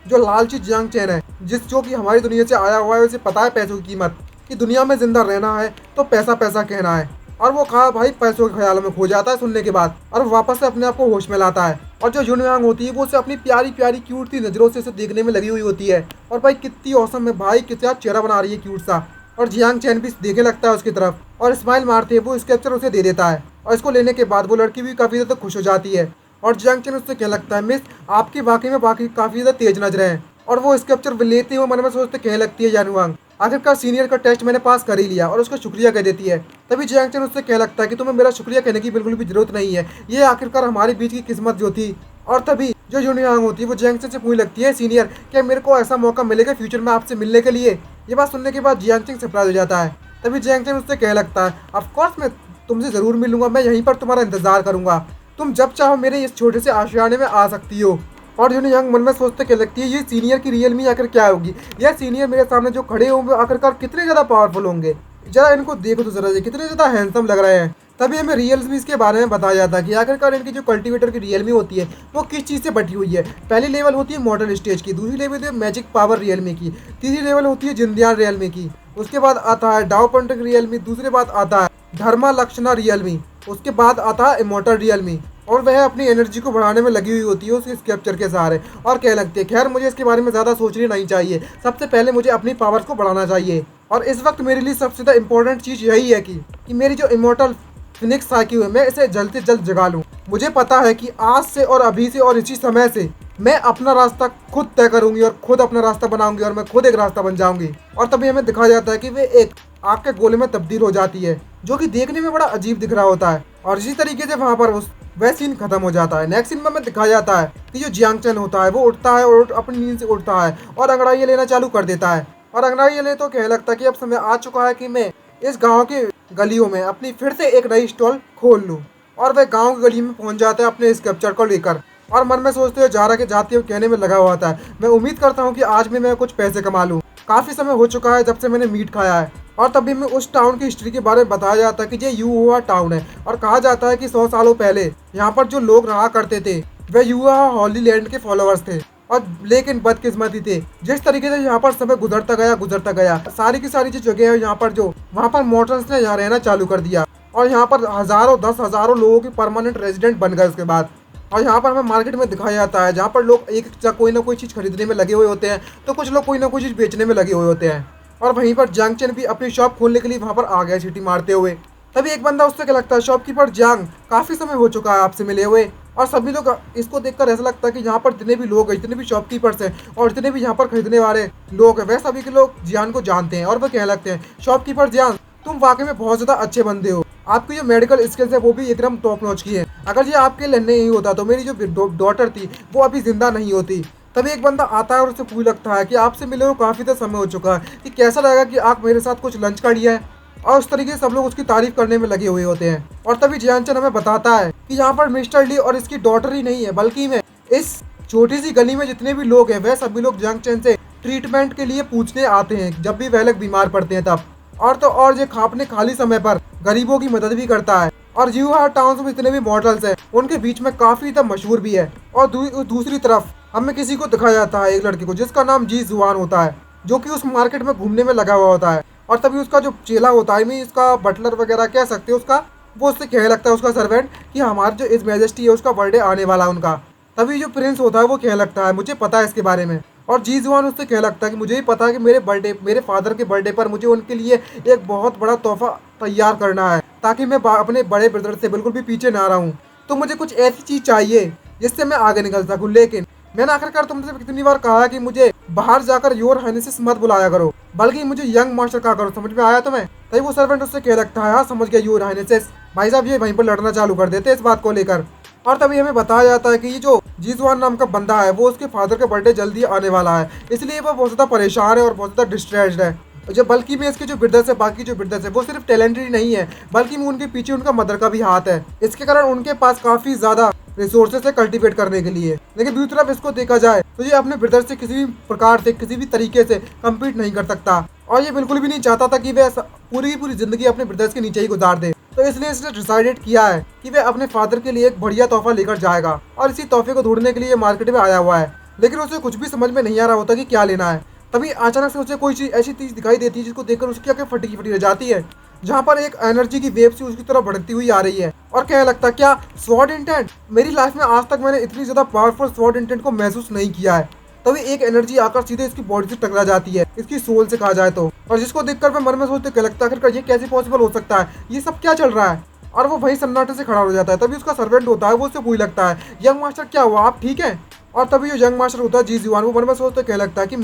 जो लालची जियांग चेन है जो कि हमारी दुनिया से आया हुआ है उसे पता है पैसों की कीमत, कि दुनिया में जिंदा रहना है तो पैसा पैसा कहना है, और वो कहा भाई पैसों के ख्यालों में खो जाता है सुनने के बाद और वापस से अपने आप को होश में लाता है। और जो यून युआंग होती है वो उसे अपनी प्यारी प्यारी क्यूट सी नज़रों से उसे देखने में लगी हुई होती है और भाई कितनी औसम है भाई, कितना चेहरा बना रही है क्यूट सा। और जियांग चेन भी देखने लगता है उसकी तरफ और स्माइल मारते है वो स्केप्चर उसे दे देता है और इसको लेने के बाद वो लड़की भी काफ़ी ज़्यादा खुश हो जाती है। और जियांग चेन उससे क्या लगता है, मिस आपकी वाकई में बाकी काफ़ी ज़्यादा तेज नजर है। और वो स्केप्चर लेते हुए मन में सोचते कहने लगती है यान युआंग, आखिरकार सीनियर का टेस्ट मैंने पास कर ही लिया, और उसको शुक्रिया कह देती है। तभी जियांग चेन उससे कह लगता है कि तुम्हें मेरा शुक्रिया कहने की बिल्कुल भी जरूरत नहीं है, ये आखिरकार हमारे बीच की किस्मत जो थी। और तभी जो यून युआंग होती है वो जियांग चेन से पूछने लगती है, सीनियर क्या मेरे को ऐसा मौका मिलेगा फ्यूचर में आपसे मिलने के लिए? ये बात सुनने के बाद जियांग चेन सरप्राइज हो जाता है। तभी जियांग चेन उससे कह लगता है, ऑफकोर्स मैं तुमसे ज़रूर मिलूंगा, मैं यहीं पर तुम्हारा इंतजार करूंगा, तुम जब चाहो मेरे इस छोटे से आशियाने में आ सकती हो। और यून युआंग मन में सोचते क्या लगती है, ये सीनियर की रियल मी आखिर क्या होगी? यह सीनियर मेरे सामने जो खड़े होंगे आखिरकार कितने ज़्यादा पावरफुल होंगे, जरा इनको देखो तो जरा कितने ज़्यादा हैंडसम लग रहे हैं। तभी हमें रियलमी इसके बारे में बताया जाता है कि आखिरकार इनकी जो कल्टीवेटर की रियलमी होती है वो किस चीज़ से बटी हुई है। पहली लेवल होती है मॉडल स्टेज की, दूसरी लेवल होती है मैजिक पावर रियलमी की, तीसरी लेवल होती है जिंदियान रियलमी की, उसके बाद आता है डाओ पंटक रियलमी, दूसरे बाद आता है धर्मा लक्षणा रियलमी, उसके बाद आता है इमोर्टल रियलमी। और वह अपनी एनर्जी को बढ़ाने में लगी हुई होती है उसके स्केप्चर के सहारे और कह लगती है, खैर मुझे इसके बारे में ज़्यादा सोचनी नहीं चाहिए, सबसे पहले मुझे अपनी पावर्स को बढ़ाना चाहिए। और इस वक्त मेरे लिए सबसे ज़्यादा इंपॉर्टेंट चीज़ यही है कि मेरी जो इमोर्टल फिनिक्स साइकिल है मैं इसे जल्द से जल्द जगा लूँ। मुझे पता है कि आज से और अभी से और इसी समय से मैं अपना रास्ता खुद तय करूंगी और खुद अपना रास्ता बनाऊंगी और मैं खुद एक रास्ता बन जाऊंगी। और तभी हमें दिखाया जाता है कि वे एक आग के गोले में तब्दील हो जाती है जो कि देखने में बड़ा अजीब दिख रहा होता है। और इसी तरीके से वहाँ पर वह सीन खत्म हो जाता है। नेक्स्ट सीन में हमें दिखाया जाता है कि जो जियांग चेन होता है वो उठता है और अपनी नींद से उठता है और अंगड़ाइयाँ लेना चालू कर देता है। और अंगड़ाइयाँ ले तो कहने लगता है कि अब समय आ चुका है कि मैं इस गाँव के गलियों में अपनी फिर से एक नई स्टॉल खोल लूँ। और वह गाँव की गली में पहुँच जाता है अपने स्केप्चर को लेकर और मन में सोचते हुए जाते हुए कहने में लगा हुआ था, मैं उम्मीद करता हूँ कि आज भी मैं कुछ पैसे कमा लूँ। काफ़ी समय हो चुका है जब से मैंने मीट खाया है और तभी में उस टाउन की हिस्ट्री के बारे में बताया जाता है कि ये युवा टाउन है और कहा जाता है कि 100 सालों पहले यहाँ पर जो लोग रहा करते थे वे युवा हॉली लैंड के फॉलोअर्स थे। और लेकिन बदकिस्मती थे, जिस तरीके से यहाँ पर समय गुजरता गया सारी की सारी जो जगह है यहाँ पर जो वहाँ पर मोटर्स ने यहाँ रहना चालू कर दिया और यहाँ पर हजारों 10,000 लोगों के परमानेंट रेजिडेंट बन गए उसके बाद। और यहाँ पर हमें मार्केट में दिखाया जाता है जहाँ पर लोग एक कोई ना कोई चीज़ खरीदने में लगे हुए होते हैं तो कुछ लोग कोई ना कोई चीज़ बेचने में लगे हुए होते हैं। और वहीं पर जांग चेन भी अपनी शॉप खोलने के लिए वहाँ पर आ गया सीटी मारते हुए। तभी एक बंदा उससे क्या लगता है, शॉपकीपर जांग काफ़ी समय हो चुका है आपसे मिले हुए। और सभी लोग इसको देखकर ऐसा लगता है कि यहाँ पर जितने भी लोग हैं, जितने भी शॉपकीपर्स हैं और जितने भी यहाँ पर खरीदने वाले लोग हैं, वह सभी के लोग जियान को जानते हैं। और वह कहने लगते हैं, शॉपकीपर जियान तुम वाकई में बहुत ज़्यादा अच्छे बंदे हो, आपकी जो मेडिकल स्किल्स है वो भी एकदम टॉप नॉच की है। अगर ये आपके लिए नहीं होता तो मेरी जो डॉटर थी वो अभी जिंदा नहीं होती। तभी एक बंदा आता है और उसे पूछ लगता है कि आपसे मिले हुए काफ़ी तो समय हो चुका है कि कैसा लगा कि आप मेरे साथ कुछ लंच कर लिया है। और उस तरीके से सब लोग उसकी तारीफ करने में लगे हुए होते हैं। और तभी जियानचन हमें बताता है कि यहाँ पर मिस्टर ली और इसकी डॉटर ही नहीं है बल्कि मैं इस छोटी सी गली में जितने भी लोग हैं वह सभी लोग जियानचन से ट्रीटमेंट के लिए पूछने आते हैं जब भी वह लोग बीमार पड़ते हैं तब। और तो और ये अपने खाली समय पर गरीबों की मदद भी करता है। और युवा टाउन में जितने भी मॉडल्स हैं उनके बीच में काफ़ी तब मशहूर भी है। और दूसरी तरफ हमें किसी को दिखाया जाता है, एक लड़के को जिसका नाम जी जुआन होता है, जो कि उस मार्केट में घूमने में लगा हुआ होता है। और तभी उसका जो चेला होता है, इसका बटलर वगैरह कह सकते हो उसका, वो उससे कहने लगता है उसका सर्वेंट कि हमारा जो इस मैजेस्टी है उसका बर्थडे आने वाला है उनका। तभी जो प्रिंस होता है वो कहने लगता है मुझे पता है इसके बारे में। और जी जुआन उससे कहने लगता है कि मुझे ही पता है कि मेरे फादर के बर्थडे पर मुझे उनके लिए एक बहुत बड़ा तोहफा तैयार करना है ताकि मैं अपने बड़े ब्रदर से बिल्कुल भी पीछे ना रहूं। तो मुझे कुछ ऐसी चीज़ चाहिए जिससे मैं आगे निकल सकूं। लेकिन मैंने आखिरकार तुमसे कितनी बार कहा है कि मुझे बाहर जाकर योर हाइनेसेस मत बुलाया करो, बल्कि मुझे यंग मास्टर कहा करो। समझ में आया तुम्हें? तभी वो सर्वेंट उससे कह लगता है हाँ समझ गया योर हाइनेसेस। भाई साहब ये वहीं पर लड़ना चालू कर देते इस बात को लेकर। और तभी हमें बताया जाता है कि ये जो जीजुआन नाम का बंदा है वो उसके फादर का बर्थडे जल्दी आने वाला है, इसलिए वो बहुत ज़्यादा परेशान है और बहुत ज़्यादा डिस्ट्रेस्ड है। जो बल्कि में इसके जो ब्रदर्स है, बाकी जो ब्रदर्स है वो सिर्फ टैलेंटेड नहीं है बल्कि में उनके पीछे उनका मदर का भी हाथ है। इसके कारण उनके पास काफ़ी ज़्यादा रिसोर्सेस है कल्टीवेट करने के लिए। लेकिन दूसरी तरफ इसको देखा जाए तो ये अपने ब्रदर से किसी भी प्रकार से किसी भी तरीके से कम्पीट नहीं कर सकता। और ये बिल्कुल भी नहीं चाहता था कि वह पूरी की पूरी ज़िंदगी अपने ब्रदर्स के नीचे ही गुजार दे। तो इसलिए इसने डिसाइडेड किया है कि वह अपने फादर के लिए एक बढ़िया तोहफा लेकर जाएगा। और इसी तोहफे को ढूंढने के लिए मार्केट में आया हुआ है, लेकिन उसे कुछ भी समझ में नहीं आ रहा होता कि क्या लेना है। तभी अचानक से उसे कोई चीज़ ऐसी चीज़ दिखाई देती है जिसको देखकर उसकी आंखें फटी की फटी रह जाती है, जहाँ पर एक एनर्जी की वेव सी उसकी तरफ बढ़ती हुई आ रही है। और कहने लगता है क्या स्वॉर्ड इंटेंट, मेरी लाइफ में आज तक मैंने इतनी ज़्यादा पावरफुल स्वॉर्ड इंटेंट को महसूस नहीं किया है। तभी एक एनर्जी आकर सीधे इसकी बॉडी से टकरा जाती है, इसकी सोल से कहा जाए तो। और जिसको देखकर मैं मन में सोचते क्या लगता है आखिरकार ये कैसे पॉसिबल हो सकता है, ये सब क्या चल रहा है। और वो वहीं सन्नाटे से खड़ा हो जाता है। तभी उसका सर्वेंट होता है वो उससे पूछ लगता है यंग मास्टर क्या हुआ, आप ठीक हैं? और तभी जो यंग मास्टर होता है जी जुआन, वो मन में सोचते कहने लगता है कि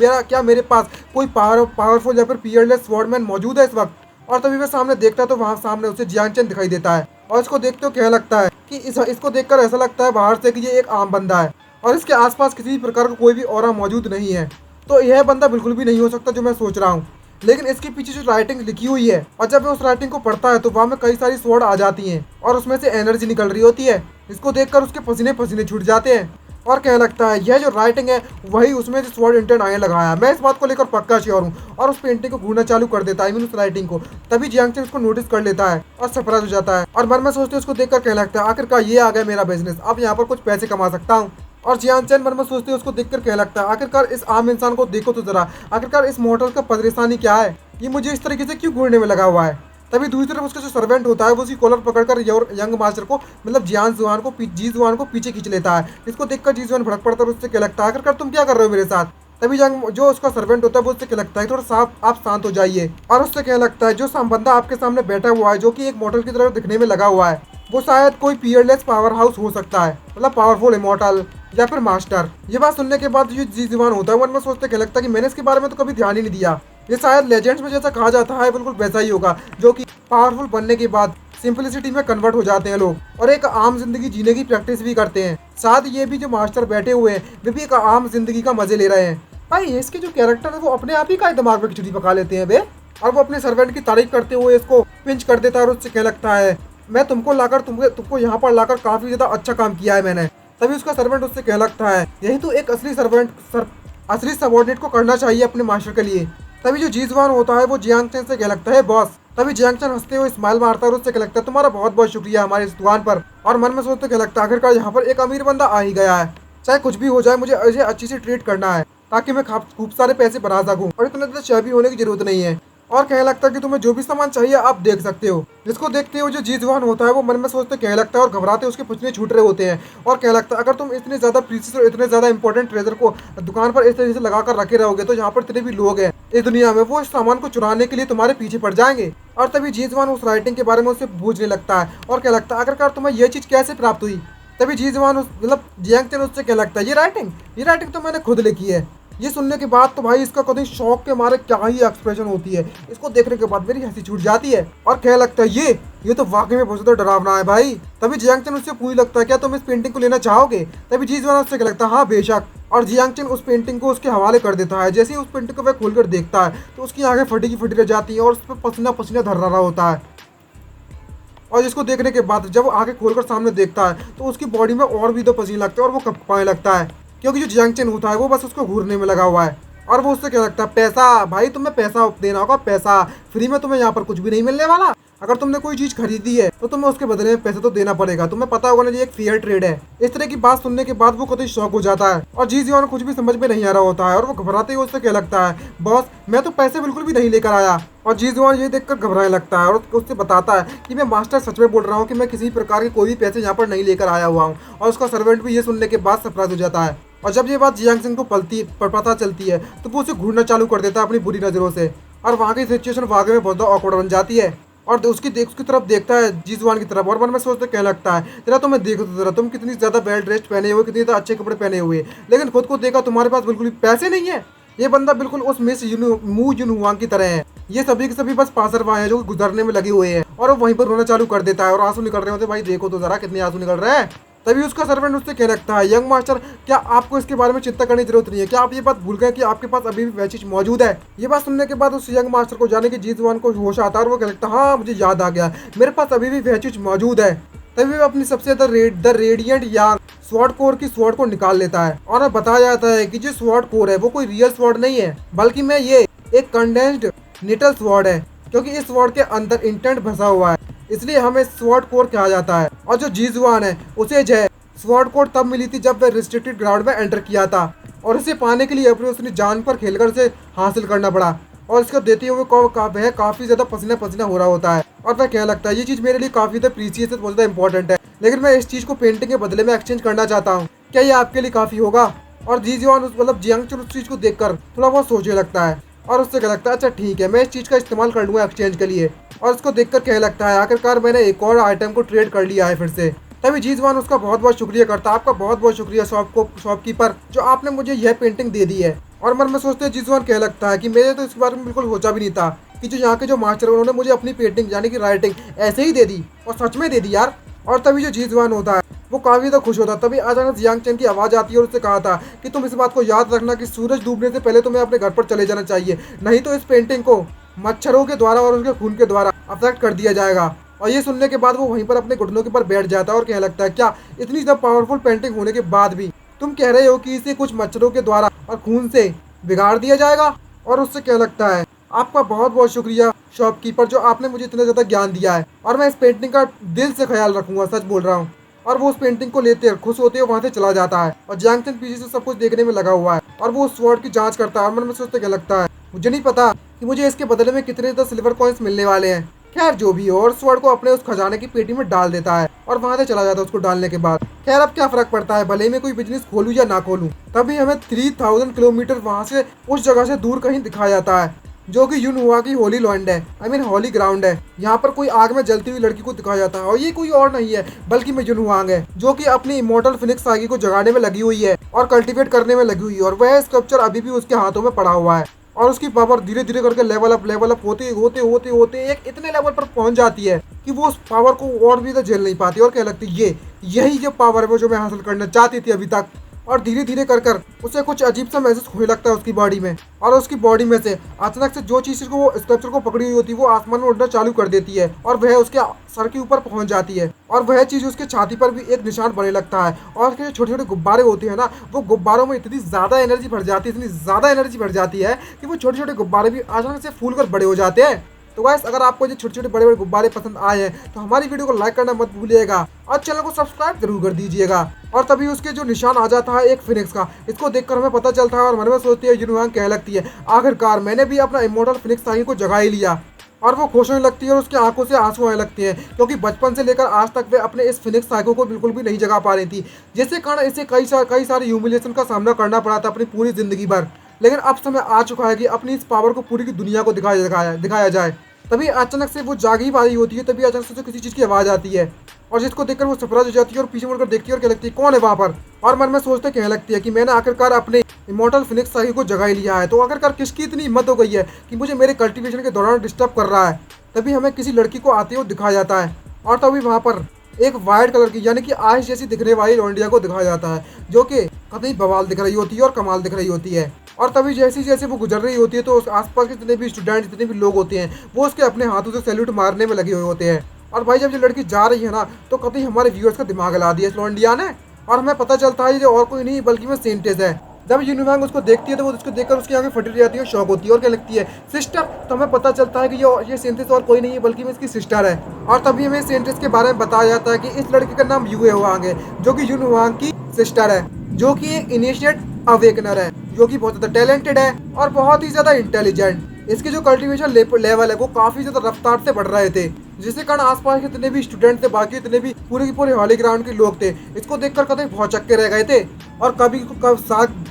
मेरे पास कोई पावरफुल या फिर पीयरलेस स्वॉर्डमैन मौजूद है इस वक्त। और तभी वह सामने देखता है तो वहाँ सामने उसे जियानचेन दिखाई देता है। और इसको देखते हो कहने लगता है कि इसको देखकर ऐसा लगता है बाहर से कि ये एक आम बंदा है और इसके आसपास किसी भी प्रकार का कोई भी ऑरा मौजूद नहीं है। तो यह बंदा बिल्कुल भी नहीं हो सकता जो मैं सोच रहा हूँ। लेकिन इसके पीछे जो राइटिंग लिखी हुई है और जब मैं उस राइटिंग को पढ़ता है तो वहाँ में कई सारी स्वॉर्ड आ जाती हैं और उसमें से एनर्जी निकल रही होती है। इसको देखकर उसके पसीने पसीने छूट जाते हैं और कहने लगता है यह जो राइटिंग है वही उसमें जो स्वॉर्ड इंटेंट आने लगाया है। मैं इस बात को लेकर पक्का श्योर हूँ। और उस पेंटिंग को घूरना चालू कर देता है, उस राइटिंग को। तभी जियांगचेन उसको नोटिस कर लेता है और सरप्राइज हो जाता है और मन में सोचते उसको देखकर कहने लगता है आखिरकार ये आ गया मेरा बिजनेस, अब यहाँ पर कुछ पैसे कमा सकता हूँ। और जियांगचेन मन में सोचते उसको देखकर कहने लगता है आखिरकार इस आम इंसान को देखो तो जरा, आखिरकार इस मोटर का परेशानी क्या है, ये मुझे इस तरीके से क्यों घूरने में लगा हुआ है। तभी दूसरी तरफ उसका जो सर्वेंट होता है वो उसकी कॉलर पकड़कर यंग मास्टर को मतलब जी जुआन को पीछे खींच लेता है। इसको देखकर जी जुआन भड़क पड़ता है और उससे क्या लगता है आखिरकार तुम क्या कर रहे हो मेरे साथ। तभी जो उसका सर्वेंट होता है वो उससे क्या लगता है थोड़ा साफ आप शांत हो जाइए। और उससे क्या लगता है जो बंदा आपके सामने बैठा हुआ है जो कि एक मॉडल की तरह दिखने में लगा हुआ है वो शायद कोई पीयरलेस पावर हाउस हो सकता है, मतलब पावरफुल इमॉर्टल या फिर मास्टर। ये बात सुनने के बाद जो जी जुआन होता है मन में सोचते क्या लगता है कि मैंने इसके बारे में तो कभी ध्यान ही नहीं दिया। ये शायद लेजेंड्स में जैसा कहा जाता है बिल्कुल वैसा ही होगा, जो कि पावरफुल बनने के बाद सिंपलिसिटी में कन्वर्ट हो जाते हैं लोग और एक आम जिंदगी जीने की प्रैक्टिस भी करते हैं। साथ ये भी जो मास्टर बैठे हुए हैं वे भी एक आम जिंदगी का मजे ले रहे हैं। भाई इसके जो कैरेक्टर है वो अपने आप ही का दिमाग में खिचड़ी पका लेते हैं वे। और वो अपने सर्वेंट की तारीफ करते हुए इसको पिंच कर देता है और उससे क्या लगता है मैं तुमको लाकर तुमको यहाँ पर लाकर काफी ज्यादा अच्छा काम किया है मैंने। तभी उसका सर्वेंट उससे क्या लगता है यही तो एक असली सबॉर्डिनेट को करना चाहिए अपने मास्टर के लिए। तभी जो जीजवान होता है वो जियांग चैन से कह लगता है बॉस। तभी जियांग चैन हंसते हुए स्माइल मारता है और उससे कह लगता है तुम्हारा बहुत बहुत शुक्रिया हमारी इस दुकान पर। और मन में सोचते कह लगता है आखिरकार यहाँ पर एक अमीर बंदा आ ही गया है, चाहे कुछ भी हो जाए मुझे इसे अच्छी से ट्रीट करना है ताकि मैं खूब सारे पैसे बना सकूं और इतने ज़्यादा चाबी होने की जरूरत नहीं है। और कहने लगता है कि तुम्हें जो भी सामान चाहिए आप देख सकते हो। जिसको देखते हुए जो जीजवान होता है वो मन में सोचते कहने लगता है और घबराते उसके पसीने छूट रहे होते हैं और कहने लगता है अगर तुम इतने ज़्यादा प्रीसियस और इतने ज़्यादा इंपॉर्टेंट ट्रेजर को दुकान पर इस तरीके से लगा कर रखे रहोगे तो यहाँ पर जितने भी लोग हैं इस दुनिया में वो इस सामान को चुराने के लिए तुम्हारे पीछे पड़ जाएंगे। और तभी जीजवान उस राइटिंग के बारे में उससे पूछने लगता है और क्या लगता है आखिरकार तुम्हें यह चीज़ कैसे प्राप्त हुई। तभी जीजवान उस मतलब जियांग चैन उससे क्या लगता है ये राइटिंग तो मैंने खुद लिखी है। ये सुनने के बाद तो भाई इसका कभी शौक के मारे क्या ही एक्सप्रेशन होती है, इसको देखने के बाद मेरी हंसी छूट जाती है और क्या लगता है ये तो वाकई में बहुत ज्यादा डरावना है भाई। तभी जियांग चैन उससे पूछ लगता है क्या तुम इस पेंटिंग को लेना चाहोगे। तभी जीजवान उससे क्या लगता है हाँ बेशक। और जियांग चैन उस पेंटिंग को उसके हवाले कर देता है। जैसे ही उस पेंटिंग को वह खोलकर देखता है तो उसकी आंखें फटी की फटी रह जाती है और उस पर पसीना पसीना धर रहा होता है। और जिसको देखने के बाद जब वो आगे खोलकर सामने देखता है तो उसकी बॉडी में और भी दो पसीने लगते हैं और वो कँपने लगता है क्योंकि जो जियांग चैन होता है वो बस उसको घूरने में लगा हुआ है। और वो उससे क्या लगता है पैसा भाई तुम्हें पैसा देना होगा, पैसा फ्री में तुम्हें यहाँ पर कुछ भी नहीं मिलने वाला। अगर तुमने कोई चीज खरीदी है तो तुम्हें उसके बदले में पैसे तो देना पड़ेगा, तुम्हें पता होगा ना ये एक फेयर ट्रेड है। इस तरह की बात सुनने के बाद वो कतई शौक हो जाता है और जीजीओ कुछ भी समझ में नहीं आ रहा होता है और वो घबराते हुए उससे क्या लगता है बॉस मैं तो पैसे बिल्कुल भी नहीं लेकर आया। और जीजीओ ये देखकर घबराने लगता है और उससे बताता है कि मैं मास्टर सच में बोल रहा हूँ कि मैं किसी प्रकार के कोई भी पैसे यहाँ पर नहीं लेकर आया हुआ हूँ। और उसका सर्वेंट भी ये सुनने के बाद सरप्राइज हो जाता है और जब ये बात जियांग सिंह को पता चलती है तो वो उसे घूरना चालू कर देता है अपनी बुरी नज़रों से और वहाँ की सिचुएशन वाकई में बहुत ज़्यादा ऑकवर्ड बन जाती है। और उसकी तरफ देखता है जीजवान की तरफ और मन में सोचते कहने लगता है जरा तुम्हें देखो तो जरा तुम कितनी ज़्यादा वेल ड्रेस्ड पहने हुए, कितनी ज़्यादा अच्छे कपड़े पहने हुए, लेकिन खुद को देखा तुम्हारे पास बिल्कुल भी पैसे नहीं है। ये बंदा बिल्कुल उस मिस मू जुनहुआंग की तरह है। ये सभी के सभी बस पासरवाए हैं जो गुजरने में लगे हुए हैं और वो वहीं पर रोना चालू कर देता है और आंसू निकल रहे होते भाई देखो तो जरा कितने आंसू निकल रहे हैं। तभी उसका सर्वेंट उससे कहने लगता है यंग मास्टर क्या आपको इसके बारे में चिंता करने की जरूरत नहीं है, क्या आप ये बात भूल गए कि आपके पास अभी भी वह चीज मौजूद है। ये बात सुनने के बाद उस यंग मास्टर को जाने की जीजवान को होश आता है और वो कहने लगता है हाँ मुझे याद आ गया, मेरे पास अभी भी वह चीज मौजूद है। तभी वो अपनी सबसे द रेडियंट यार स्वॉर्ड कोर की स्वॉर्ड को निकाल लेता है और बताया जाता है कि जो स्वॉर्ड कोर है वो कोई रियल स्वॉर्ड नहीं है बल्कि मैं ये एक कंडेंस्ड निटल स्वॉर्ड है क्योंकि इस स्वॉर्ड के अंदर इंटेंट फंसा हुआ है, इसलिए हमें स्वॉर्ड कोर कहा जाता है। और जो जीजवान है उसे जय स्वॉर्ड कोर तब मिली थी जब वह रिस्ट्रिक्टेड ग्राउंड में एंटर किया था और इसे पाने के लिए अपने उसने जान पर खेलकर उसे हासिल करना पड़ा और इसको देते हुए वह काफ़ी ज़्यादा पसीना पसीना हो रहा होता है और वह कहने लगता है ये चीज़ मेरे लिए काफ़ी ज़्यादा प्रीसियस है, बहुत ज़्यादा इंपॉर्टेंट है, लेकिन मैं इस चीज़ को पेंटिंग के बदले में एक्सचेंज करना चाहता हूँ, क्या ये आपके लिए काफ़ी होगा। और जीजीवान मतलब जियांग चैन उस चीज़ को देखकर थोड़ा बहुत सोचने लगता है और उससे क्या लगता है अच्छा ठीक है मैं इस चीज़ का इस्तेमाल कर लूँगा एक्सचेंज के लिए। और उसको देखकर कहने लगता है आखिरकार मैंने एक और आइटम को ट्रेड कर लिया है फिर से। तभी जीजवान उसका बहुत बहुत शुक्रिया करता है, आपका बहुत बहुत शुक्रिया शॉपकीपर जो आपने मुझे यह पेंटिंग दे दी है। और मन में सोचते हैं जीजवान कह लगता है कि मेरे तो इस बारे में बिल्कुल सोचा भी नहीं था कि जो यहाँ के जो मास्टर है उन्होंने मुझे अपनी पेंटिंग यानी कि राइटिंग ऐसे ही दे दी और सच में दे दी यार। और तभी जो जीजवान होता है वो काफ़ी ज़्यादा खुश होता है। तभी अचानक जियांग चैन की आवाज़ आती है और उससे कहा था कि तुम इस बात को याद रखना कि सूरज डूबने से पहले तुम्हें अपने घर पर चले जाना चाहिए, नहीं तो इस पेंटिंग को मच्छरों के द्वारा और उसके खून के द्वारा अफेक्ट कर दिया जाएगा। और ये सुनने के बाद वो वहीं पर अपने घुटनों के ऊपर बैठ जाता है और कहने लगता है क्या इतनी ज़्यादा पावरफुल पेंटिंग होने के बाद भी तुम कह रहे हो कि इसे कुछ मच्छरों के द्वारा और खून से बिगाड़ दिया जाएगा। और उससे क्या लगता है आपका बहुत बहुत शुक्रिया शॉपकीपर जो आपने मुझे इतना ज़्यादा ज्ञान दिया है और मैं इस पेंटिंग का दिल से ख्याल रखूंगा, सच बोल रहा हूँ। और वो उस पेंटिंग को लेते खुश होते हुए वहाँ से चला जाता है और जियांग चैन पीछे से सब कुछ देखने में लगा हुआ है और वो उस स्वॉर्ड की जांच करता है और मन में सोचते क्या लगता है मुझे नहीं पता कि मुझे इसके बदले में कितने ज़्यादा सिल्वर कॉइन्स मिलने वाले हैं। खैर जो भी हो, और स्वॉर्ड को अपने उस खजाने की पेटी में डाल देता है और वहां से चला जाता है उसको डालने के बाद। खैर अब क्या फर्क पड़ता है, भले ही मैं कोई बिजनेस खोलूं या ना खोलूं। तभी हमें 3000 किलोमीटर वहां से उस जगह से दूर कहीं दिखाया जाता है जो कि युनहुआ की होली लैंड है, आई मीन होली ग्राउंड है। यहाँ पर कोई आग में जलती हुई लड़की को दिखाया जाता है और ये कोई और नहीं है बल्कि मैं युनहुआंग है जो कि अपनी इमोर्टल फिनिक्स सागी को जगाने में लगी हुई है और कल्टीवेट करने में लगी हुई है और वह स्कल्पचर अभी भी उसके हाथों में पड़ा हुआ है और उसकी पावर धीरे धीरे करके लेवल अप होते होते होते होते एक इतने लेवल पर पहुंच जाती है कि वो उस पावर को और भी तो झेल नहीं पाती और क्या लगती है यही जो पावर है वो जो मैं हासिल करना चाहती थी अभी तक। और धीरे धीरे कर कर उसे कुछ अजीब सा महसूस होने लगता है उसकी बॉडी में। और उसकी बॉडी में से अचानक से जो चीज़ को वो स्कल्पचर को पकड़ी हुई होती है वो आसमान में उड़ना चालू कर देती है और वह उसके सर के ऊपर पहुंच जाती है। और वह चीज़ उसके छाती पर भी एक निशान बनने लगता है। और उसके छोटे छोटे गुब्बारे होते हैं ना, वो गुब्बारों में इतनी ज़्यादा एनर्जी भर जाती है, इतनी ज़्यादा एनर्जी भर जाती है कि वो छोटे छोटे गुब्बारे भी अचानक से फूल कर बड़े हो जाते हैं। तो गाइस, अगर आपको ये छोटे छोटे बड़े बड़े गुब्बारे पसंद आए हैं तो हमारी वीडियो को लाइक करना मत भूलिएगा और चैनल को सब्सक्राइब जरूर कर दीजिएगा। और तभी उसके जो निशान आ जाता है एक फिनिक्स का, इसको देखकर हमें पता चलता है और मन में सोचती है युनवांग कह लगती है, आखिरकार मैंने भी अपना इमोर्टल फिनिक्स साही को जगा ही लिया। और वो खुश होने लगती है और उसकी आंखों से आंसू आने लगते हैं, क्योंकि बचपन से लेकर आज तक वे अपने इस फिनिक्स साइको को बिल्कुल भी नहीं जगा पा रही थी, जिसके कारण इसे कई सारे ह्यूमिलिएशन का सामना करना पड़ा था अपनी पूरी जिंदगी भर। लेकिन अब समय आ चुका है कि अपनी इस पावर को पूरी की दुनिया को दिखाया जाए। तभी अचानक से वो जाग ही पा रही होती है, तभी अचानक से किसी चीज़ की आवाज़ आती है और जिसको देखकर वो सरप्राइज हो जाती है और पीछे मुड़कर देखती है और कह लगती है, कौन है वहाँ पर। और मन में सोचते कहने लगती है कि मैंने आखिरकार अपने इमोर्टल फिनिक्स साही को जगा ही लिया है। तो आखिरकार किसकी इतनी हिम्मत हो गई है कि मुझे मेरे कल्टीवेशन के दौरान डिस्टर्ब कर रहा है। तभी हमें किसी लड़की को आते हुए दिखाया जाता है और तभी वहाँ पर एक वाइट कलर की यानी कि आइस जैसी दिखने वाली लौंडिया को दिखाया जाता है, जो कि कतई बवाल दिख रही होती है और कमाल दिख रही होती है। और तभी जैसे जैसे वो गुजर रही होती है तो आसपास के जितने भी स्टूडेंट जितने भी लोग होते हैं वो उसके अपने हाथों से सैल्यूट मारने में लगे हुए होते हैं। और भाई जब ये लड़की जा रही है ना तो कतई हमारे व्यूअर्स का दिमाग हिला दिया इस लौंडिया ने। और हमें पता चलता है ये और कोई नहीं बल्कि वो सेंटेस है। जब युनवांग उसको देखती है तो वो उसको देखकर उसकी आंखें फटी जाती है, शौक होती है और क्या लगती है, सिस्टर। तो हमें पता चलता है कि ये सेंटेस और कोई नहीं है बल्कि वो इसकी सिस्टर है। और तभी हमें सेंटेस के बारे में बताया जाता है कि इस लड़की का नाम युएवांग है, जो कि युनवांग की सिस्टर है, जो कि एक इनिशिएट अवेकनर है, जो कि बहुत ज़्यादा टैलेंटेड है और बहुत ही ज़्यादा इंटेलिजेंट। इसके जो कल्टीवेशन लेवल है वो काफ़ी ज़्यादा रफ्तार से बढ़ रहे थे, जिसके कारण आसपास के जितने भी स्टूडेंट थे, बाकी जितने भी पूरे के पूरे हॉली ग्राउंड के लोग थे, इसको देखकर कतई भौचक्के रह गए थे। और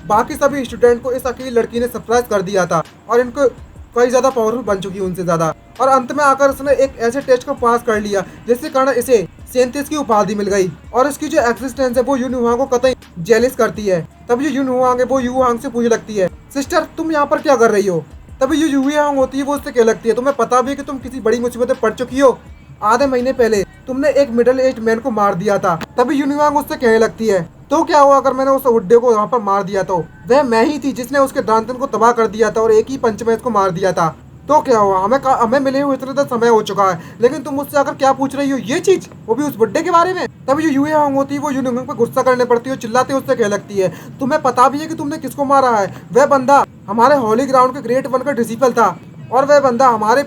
बाकी सभी स्टूडेंट को इस अकेली लड़की ने सरप्राइज कर दिया था और इनको कई ज़्यादा पावरफुल बन चुकी है उनसे ज़्यादा। और अंत में आकर उसने एक ऐसे टेस्ट को पास कर लिया जिसके कारण इसे सेंथिस की उपाधि मिल गई। और इसकी जो एक्सिस्टेंस है वो युनहुआंग को कतई जेलिस करती है। तब जो युनहुआंग है वो युआंग से पूछने लगती है, सिस्टर तुम यहाँ पर क्या कर रही हो। तभी जो युआंग होती है वो उससे कह लगती है, तुम्हें पता भी है कि तुम किसी बड़ी मुसीबत में पड़ चुकी हो। आधे महीने पहले तुमने एक मिडिल एज मैन को मार दिया था। तभी युनहुआंग उससे कहने लगती है, तो क्या हुआ अगर मैंने उस बुड्ढे को वहाँ पर मार दिया तो वह मैं ही थी जिसने उसके ड्रांतन को तबाह कर दिया था और एक ही पंच में इसको मार दिया था। तो क्या हुआ, हमें मिले हुए इतना समय हो चुका है, लेकिन तुम मुझसे आकर क्या पूछ रही हो ये चीज, वो भी उस बुड्ढे के बारे में। तभी जो युएवांग होती है वो युनहुआंग पर गुस्सा करने पड़ती है, चिल्लाते उससे कह लगती है, तुम्हें पता भी है कि तुमने किसको मारा है। वह बंदा हमारे हॉली ग्राउंड के ग्रेट वन का डिसिपल था और वह बंदा हमारे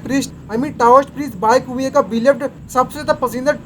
टाओस्ट प्रीस्ट बाइक हुए का बिलीव्ड सबसे ज्यादा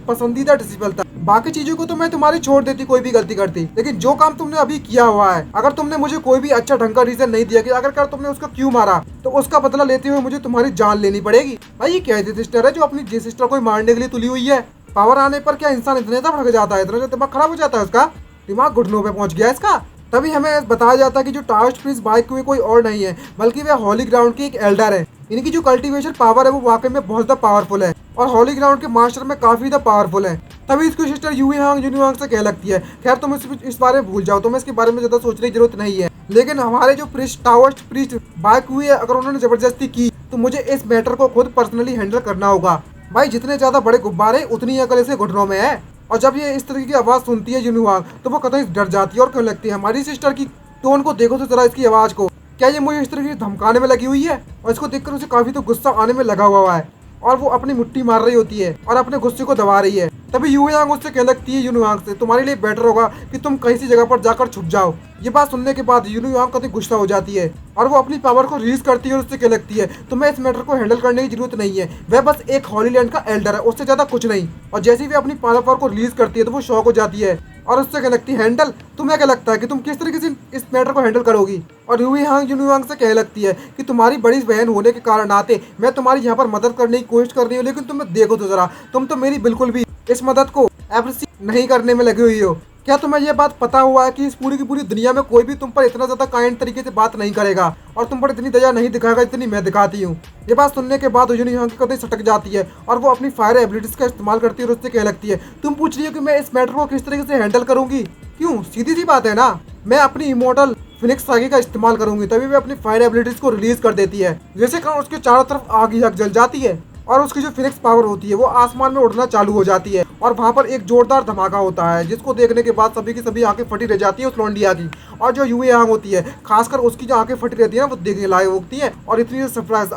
पसंदीदा डिसिपल था। बाकी चीजों को तो मैं तुम्हारी छोड़ देती कोई भी गलती करती, लेकिन जो काम तुमने अभी किया हुआ है, अगर तुमने मुझे कोई भी अच्छा ढंग का रीजन नहीं दिया कि अगर तुमने उसको क्यों मारा, तो उसका बदला लेते हुए मुझे तुम्हारी जान लेनी पड़ेगी। भाई ये कैसी सिस्टर है जो अपनी जी सिस्टर को मारने के लिए तुली हुई है। पावर आने पर क्या इंसान इतने ज्यादा भड़क जाता है, इतना दिमाग खराब हो जाता है, उसका दिमाग घुटनों पे पहुंच गया इसका। तभी हमें बताया जाता है कि जो टाओस्ट प्रीस्ट बाइक हुए कोई और नहीं है बल्कि वह हॉली ग्राउंड की एक एल्डर है। इनकी जो कल्टीवेशन पावर है वो वाकई में बहुत ज़्यादा पावरफुल है और हॉली ग्राउंड के मास्टर में काफ़ी ज़्यादा पावरफुल है। तभी इसकी सिस्टर युनहुआंग से कह लगती है, खैर तुम इस बारे में भूल जाओ, तुम्हें इसके बारे में ज़्यादा सोचने की जरूरत नहीं है, लेकिन हमारे जो टाओस्ट प्रीस्ट बाइक हुई है अगर उन्होंने ज़बरदस्ती की तो मुझे इस मैटर को खुद पर्सनली हैंडल करना होगा। भाई जितने ज़्यादा बड़े गुब्बारे उतनी अकल इसे घुटनों में है। और जब ये इस तरह की आवाज़ सुनती है युनहुआंग तो वो कतई डर जाती है और कहने लगती है, हमारी सिस्टर की टोन को देखो तो जरा इसकी आवाज़ को, क्या ये मुझे इस तरह की धमकाने में लगी हुई है। और इसको देखकर उसे काफ़ी तो गुस्सा आने में लगा हुआ है और वो अपनी मुट्ठी मार रही होती है और अपने गुस्से को दबा रही है। तभी युएवांग उससे कह लगती है युनहुआंग से, तुम्हारे लिए बेटर होगा कि तुम कहीं सी जगह पर जाकर छुप जाओ। ये बात सुनने के बाद युनहुआंग कतई गुस्सा हो जाती है और वो अपनी पावर को रिलीज करती है और उससे कह लगती है, तुम्हें इस मैटर को हैंडल करने की जरूरत नहीं है, वह बस एक हॉली लैंड का एल्डर है, उससे ज्यादा कुछ नहीं। और जैसे ही वे अपनी पावर को रिलीज करती है तो वो शॉक हो जाती है और उससे क्या लगती है, हैंडल, तुम्हें क्या लगता है कि तुम किस तरीके से इस मैटर को हैंडल करोगी। और युनहुआंग से कह लगती है कि तुम्हारी बड़ी बहन होने के कारण आते मैं तुम्हारी यहाँ पर मदद करने की कोशिश कर रही हूँ, लेकिन तुम्हें देखो तो जरा, तुम तो मेरी बिल्कुल भी इस मदद को एप्रिशिएट नहीं करने में लगी हुई हो। क्या तुम्हें यह बात पता हुआ है कि इस पूरी की पूरी दुनिया में कोई भी तुम पर इतना ज्यादा काइंड तरीके से बात नहीं करेगा और तुम पर इतनी दया नहीं दिखाएगा जितनी मैं दिखाती हूँ। ये बात सुनने के बाद युनहुआंग की कतई सटक जाती है और वो अपनी फायर एबिलिटीज का इस्तेमाल करती है और उससे कह लगती है, तुम पूछ रही हो कि मैं इस मैटर को किस तरीके से हैंडल करूंगी, क्यों, सीधी सी बात है ना, मैं अपनी इमोर्टल फिनिक्स सागी का इस्तेमाल करूंगी। तभी वे अपनी फायर एबिलिटीज को रिलीज कर देती है, जिससे कारण उसके चारों तरफ आग ही आग जल जाती है और उसकी जो फिनिक्स पावर होती है वो आसमान में उड़ना चालू हो जाती है और वहाँ पर एक जोरदार धमाका होता है, जिसको देखने के बाद सभी की सभी आंखें फटी रह जाती है उस लौंडिया की। और जो यूए यांग होती है, खासकर उसकी जो आंखें फटी रहती है ना, वो देखने लायक होती है। और इतनी सरप्राइज,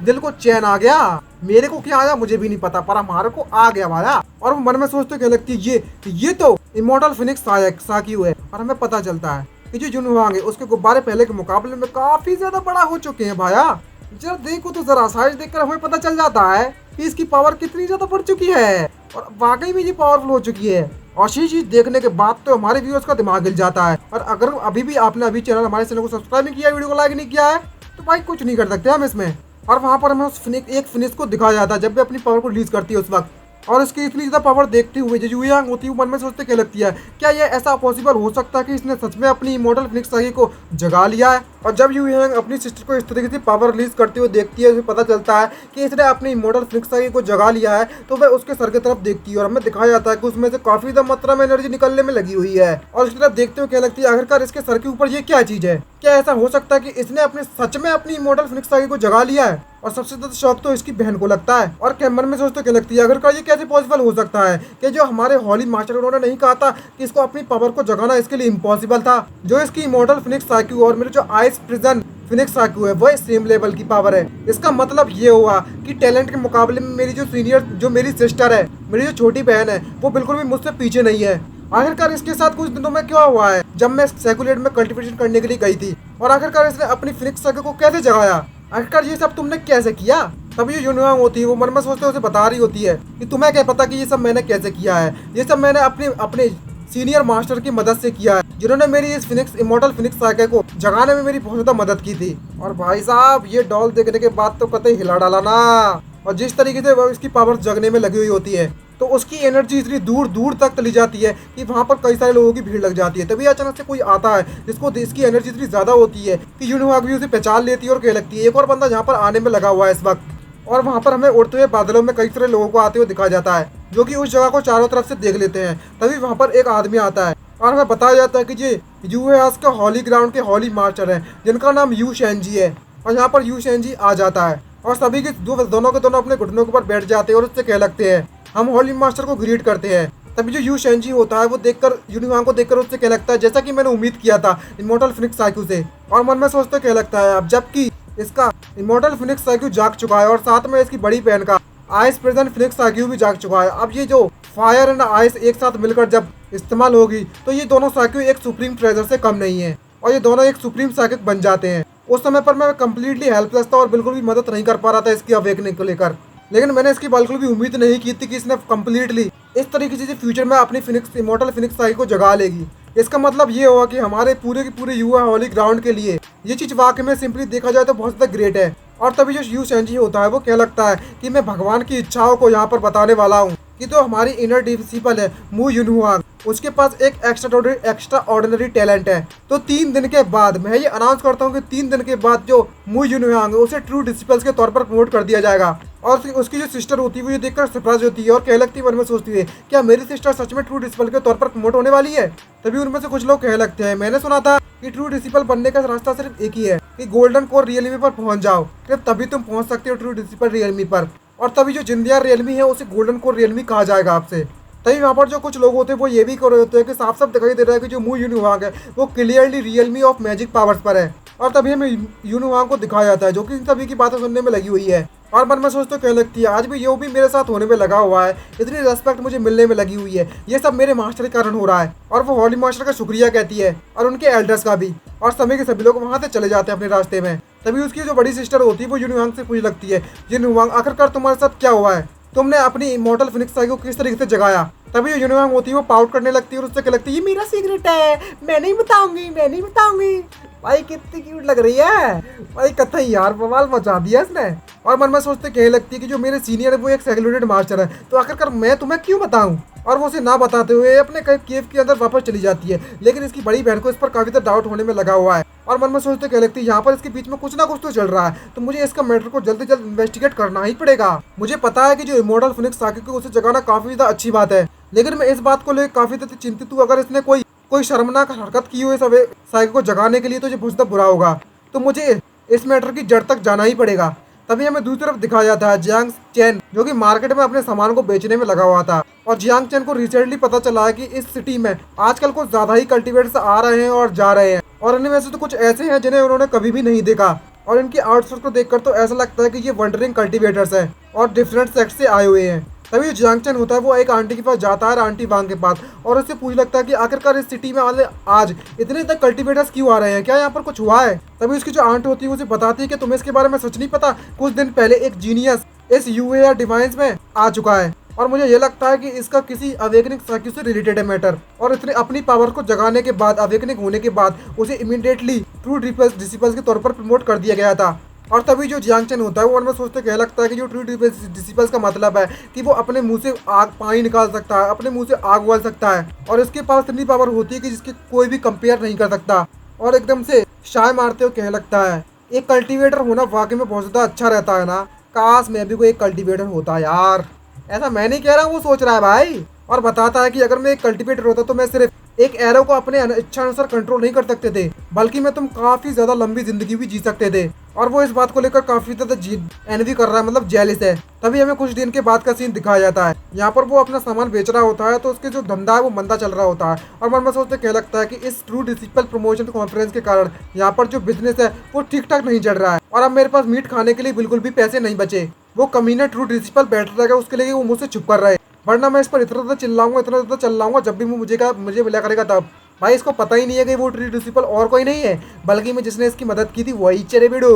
दिल को चैन आ गया। मेरे को क्या आया मुझे भी नहीं पता, पर हमारे को आ गया भाया। और वो मन में सोचते क्या लगती है, ये तो इमोर्टल फिनिक्स साकियो है। और हमें पता चलता है कि जो जुनहुआंग है उसके गुब्बारे पहले के मुकाबले में काफी ज्यादा बड़ा हो चुके हैं भाया। जब देखो तो जरा साइज देखकर हमें पता चल जाता है कि इसकी पावर कितनी ज्यादा बढ़ चुकी है और वाकई में ये पावरफुल हो चुकी है। और ये चीज देखने के बाद तो हमारे व्यूअर्स का दिमाग हिल जाता है। और अगर अभी भी आपने हमारे चैनल को सब्सक्राइब नहीं किया, वीडियो को लाइक नहीं किया है, तो भाई कुछ नहीं कर सकते हम इसमें। और वहाँ पर हमें एक फिनिश को दिखाया जाता है जब भी अपनी पावर को रिलीज करती है उस वक्त। और इसकी इतनी ज़्यादा पावर देखते हुए जो यूए यांग होती है वो मन में सोचते क्या लगती है, क्या ये ऐसा पॉसिबल हो सकता है कि इसने सच में अपनी इमोर्टल फिनिक्स सागी को जगा लिया है। और जब यूए यांग अपनी सिस्टर को इस तरीके से पावर रिलीज करते हुए देखती है, उसे पता चलता है कि इसने अपनी इमोर्टल फिनिक्स सागी को जगा लिया है, तो वह उसके सर की तरफ देखती है और हमें दिखाया जाता है कि उसमें से काफी ज़्यादा मात्रा में एनर्जी निकलने में लगी हुई है। और उसकी तरफ देखते हुए क्या लगती है, आखिरकार इसके सर के ऊपर ये क्या चीज़ है, क्या ऐसा हो सकता है कि इसने अपने सच में अपनी इमोर्टल फिनिक्स सागी को जगा लिया है। और सबसे ज्यादा शौक तो इसकी बहन को लगता है। और कैमर में सोचते क्या लगती है, अगर ये कैसे पॉसिबल हो सकता है कि जो हमारे हॉली मास्टर उन्होंने नहीं कहा था कि इसको अपनी पावर को जगाना इसके लिए इम्पॉसिबल था। जो इसकी इमोर्टल फिनिक्स साकियो और मेरे जो आइस प्रिजन फिनिक्स साकियो है वो सेम लेवल की पावर है। इसका मतलब ये हुआ कि टैलेंट के मुकाबले में मेरी जो सीनियर, जो मेरी सिस्टर है, मेरी जो छोटी बहन है, वो बिल्कुल भी मुझसे पीछे नहीं है। आखिरकार इसके साथ कुछ दिनों में क्या हुआ है, जब मैं सेकुलेट में कल्टीवेशन करने के लिए गई थी, और आखिरकार इसने अपनी फिनिक्स साकियो को कैसे जगाया, आखिरकार ये सब तुमने कैसे किया। तभी जो यूनिवांग होती है वो मन में सोचते उसे बता रही होती है कि तुम्हें क्या पता कि ये सब मैंने कैसे किया है। ये सब मैंने अपने सीनियर मास्टर की मदद से किया है, जिन्होंने मेरी इस इमोर्टल फिनिक्स सागी को जगाने में मेरी बहुत ज्यादा मदद की थी। और भाई साहब ये डॉल देखने के बाद तो कतई हिला डाला ना। और जिस तरीके से वो इसकी पावर जगने में लगी हुई होती है, तो उसकी एनर्जी इतनी दूर दूर तक चली जाती है कि वहाँ पर कई सारे लोगों की भीड़ लग जाती है। तभी अचानक से कोई आता है जिसको इसकी एनर्जी इतनी ज़्यादा होती है कि यूनिवांग भी उसे पहचान लेती है और कहने लगती है एक और बंदा जहाँ पर आने में लगा हुआ है इस वक्त। और वहाँ पर हमें उड़ते हुए बादलों में कई सारे लोगों को आते हुए दिखाया जाता है, जो कि उस जगह को चारों तरफ से देख लेते हैं। तभी वहाँ पर एक आदमी आता है और हमें बताया जाता है कि ये यूएस के हॉली ग्राउंड के हॉली मास्टर हैं, जिनका नाम यू शेंजी है। और यहाँ पर यू शेंजी आ जाता है और सभी के दोनों के दोनों अपने घुटनों के ऊपर बैठ जाते हैं और उससे कह लगते हैं, हम हॉली मास्टर को ग्रीट करते हैं। तभी जो यू शेंजी होता है वो देखकर यूनिवांग को देखकर उससे कह लगता है, जैसा कि मैंने उम्मीद किया था इमोर्टल फिनिक्स साकियो से। और मन में सोचते कह लगता है, अब जबकि इसका इमोर्टल फिनिक्स साकियो जाग चुका है और साथ में इसकी बड़ी बहन का आइस प्रेजेंट फिनिक्स साकियो भी जाग चुका है, अब ये जो फायर एंड आइस एक साथ मिलकर जब इस्तेमाल होगी तो ये दोनों साकियो एक सुप्रीम ट्रेजर से कम नहीं है और ये दोनों एक सुप्रीम साकियो बन जाते हैं। उस समय पर मैं कम्प्लीटली हेल्पलेस था और बिल्कुल भी मदद नहीं कर पा रहा था इसकी अवेकने को लेकर, लेकिन मैंने इसकी बिल्कुल भी उम्मीद नहीं की थी कि इसने कम्प्लीटली इस तरीके से फ्यूचर में अपनी इमोर्टल फिनिक्स सागी को जगा लेगी। इसका मतलब ये होगा कि हमारे पूरे के पूरे युवा हॉली ग्राउंड के लिए ये चीज़ वाकई में सिंपली देखा जाए तो बहुत ज़्यादा ग्रेट है। और तभी जो यू शेंजी होता है वो क्या लगता है कि मैं भगवान की इच्छाओं को यहाँ पर बताने वाला हूँ कि तो हमारी इनर डिसिपल है मू यूनिवांग, उसके पास एक एक्स्ट्रा ऑर्डिनरी टैलेंट है। तो 3 दिन के बाद मैं ये अनाउंस करता हूँ कि 3 दिन के बाद जो मू यूनिवांग है उसे ट्रू डिसिपल्स के तौर पर प्रमोट कर दिया जाएगा। और उसकी जो सिस्टर होती है वो ये देखकर सरप्राइज होती है और कह लगती है, मन में सोचती है क्या मेरी सिस्टर सच में ट्रू डिसिपल के तौर पर प्रमोट होने वाली है। तभी उनमें से कुछ लोग कह लगते हैं, मैंने सुना था कि ट्रू डिसिपल बनने का रास्ता सिर्फ एक ही है कि गोल्डन कोर रियलमी पर पहुंच जाओ, सिर्फ तभी तुम पहुंच सकते हो ट्रू डिसिपल रियलमी पर। और तभी जो जिंदियार रियलमी है उसे गोल्डन कोर रियलमी कहा जाएगा आपसे। तभी वहाँ पर जो कुछ लोग होते हैं वो ये भी कर रहे होते हैं कि साफ साफ दिखाई दे रहा है कि जो मू यूनिवांग है वो clearly Realme of magic powers पर है। और तभी हमें यूनिवांग को दिखाया जाता है जो कि इन सभी की बातें सुनने में लगी हुई है। और मन में सोचते कह लगती है, आज भी ये भी मेरे साथ होने में लगा हुआ है, इतनी रेस्पेक्ट मुझे मिलने में लगी हुई है, ये सब मेरे मास्टर के कारण हो रहा है। और वो हॉली मास्टर का शुक्रिया कहती है और उनके एल्डर्स का भी। और समय के सभी लोग वहाँ से चले जाते हैं अपने रास्ते में। तभी उसकी जो बड़ी सिस्टर होती है वो यूनिवांग से पूछ लगती है, यूनिवांग आखिरकार तुम्हारे साथ क्या हुआ है, तुमने अपनी इमोर्टल फिनिक्स सागी को किस तरीके से जगाया। तभी जो यूनिवांग होती है वो पाउट करने लगती है और उससे क्या लगती है, ये मेरा सीक्रेट है, मैं नहीं बताऊंगी, मैं नहीं बताऊंगी। भाई कितनी क्यूट लग रही है भाई, कथई यार बवाल मचा दिया इसने। और मन में सोचते कह लगती है कि जो मेरे सीनियर है वो एक सेक्रेटेड मास्टर है, तो आखिरकार मैं तुम्हें क्यों बताऊं। और वो उसे ना बताते हुए अपने केव के अंदर वापस चली जाती है। लेकिन इसकी बड़ी बहन को इस पर काफी ज्यादा डाउट होने में लगा हुआ है और मन में सोचते कह लगती है, यहाँ पर इसके बीच में कुछ ना कुछ तो चल रहा है, तो मुझे इसका मैटर को जल्द से जल्द इन्वेस्टिगेट करना ही पड़ेगा। मुझे पता है कि जो इमोर्टल फिनिक्स सागी को उसे जगाना काफी ज्यादा अच्छी बात है, लेकिन मैं इस बात को लेकर काफी ज्यादा चिंतित हूँ। अगर इसने कोई शर्मनाक हरकत की हुई सागी को जगाने के लिए तो ये बहुत ज्यादा बुरा होगा, तो मुझे इस मैटर की जड़ तक जाना ही पड़ेगा। तभी हमें दूसरी तरफ दिखाया जाता है जियांग चैन, जो कि मार्केट में अपने सामान को बेचने में लगा हुआ था। और जियांग चैन को रिसेंटली पता चला है कि इस सिटी में आजकल कुछ ज्यादा ही कल्टीवेटर्स आ रहे हैं और जा रहे हैं, और इनमें से तो कुछ ऐसे हैं जिन्हें उन्होंने कभी भी नहीं देखा। और इनकी आउटफिट को देखकर तो ऐसा लगता है कि ये वंडरिंग कल्टीवेटर्स हैं और डिफरेंट सेक्स से आए हुए हैं। तभी जो जियांग चैन होता है वो एक आंटी के पास जाता है, आंटी वांग के पास, और उससे पूछ लगता है कि आखिरकार इस सिटी में आज इतने तक कल्टीवेटर्स क्यों आ रहे हैं, क्या यहाँ पर कुछ हुआ है। तभी उसकी जो आंट होती है उसे बताती है कि तुम्हें इसके बारे में सच नहीं पता, कुछ दिन पहले एक जीनियस इस यूए डिवाइस में आ चुका है, और मुझे ये लगता है कि इसका किसी अवेकनिंग सर्किल से रिलेटेड है मैटर, और इसने अपनी पावर को जगाने के बाद, अवेकनिंग होने के बाद उसे इमीडिएटली ट्रू डिसिपल्स के तौर पर प्रमोट कर दिया गया था। और तभी जो जियांग चैन होता है वो मन में सोचते कह लगता है कि जो ट्रू डिसिपल्स का मतलब है कि वो अपने मुंह से आग पानी निकाल सकता है, अपने मुंह से आग उबाल सकता है, और इसके पास इतनी पावर होती है कि जिसके कोई भी कंपेयर नहीं कर सकता। और एकदम से शाय मारते हुए कह लगता है, एक कल्टीवेटर होना वाकई में बहुत ज़्यादा अच्छा रहता है ना, काश मैं भी कोई एक कल्टीवेटर होता यार। ऐसा मैं नहीं कह रहा हूँ, वो सोच रहा है भाई। और बताता है कि अगर मैं एक कल्टीवेटर होता तो मैं सिर्फ एक एरो को अपने इच्छानुसार कंट्रोल नहीं कर सकते थे, बल्कि मैं तुम काफी ज्यादा लंबी जिंदगी भी जी सकते थे। और वो इस बात को लेकर काफी ज्यादा एनवी कर रहा है, मतलब जेलिस है। तभी हमें कुछ दिन के बाद का सीन दिखाया जाता है। यहाँ पर वो अपना सामान बेच रहा होता है, तो उसके जो धंधा है वो मंदा चल रहा होता है, और मन में सोचते कह लगता है कि इस ट्रू डिसिपल प्रमोशन कॉन्फ्रेंस के कारण यहाँ पर जो बिजनेस है वो ठीक ठाक नहीं चल रहा है, और अब मेरे पास मीट खाने के लिए बिल्कुल भी पैसे नहीं बचे। वो कमीना ट्रू डिसिपल बैठ रहेगा, उसके लिए वो मुझसे छुप कर रहा है, वरना मैं इस पर इतना ज़्यादा चिल्लाऊंगा, इतना ज़्यादा चिल्लाऊंगा जब भी मुझे मिला करेगा तब। भाई इसको पता ही नहीं है कि वो ट्रू डिसिपल और कोई नहीं है, बल्कि मैं जिसने इसकी मदद की थी वही चेरेबिडो।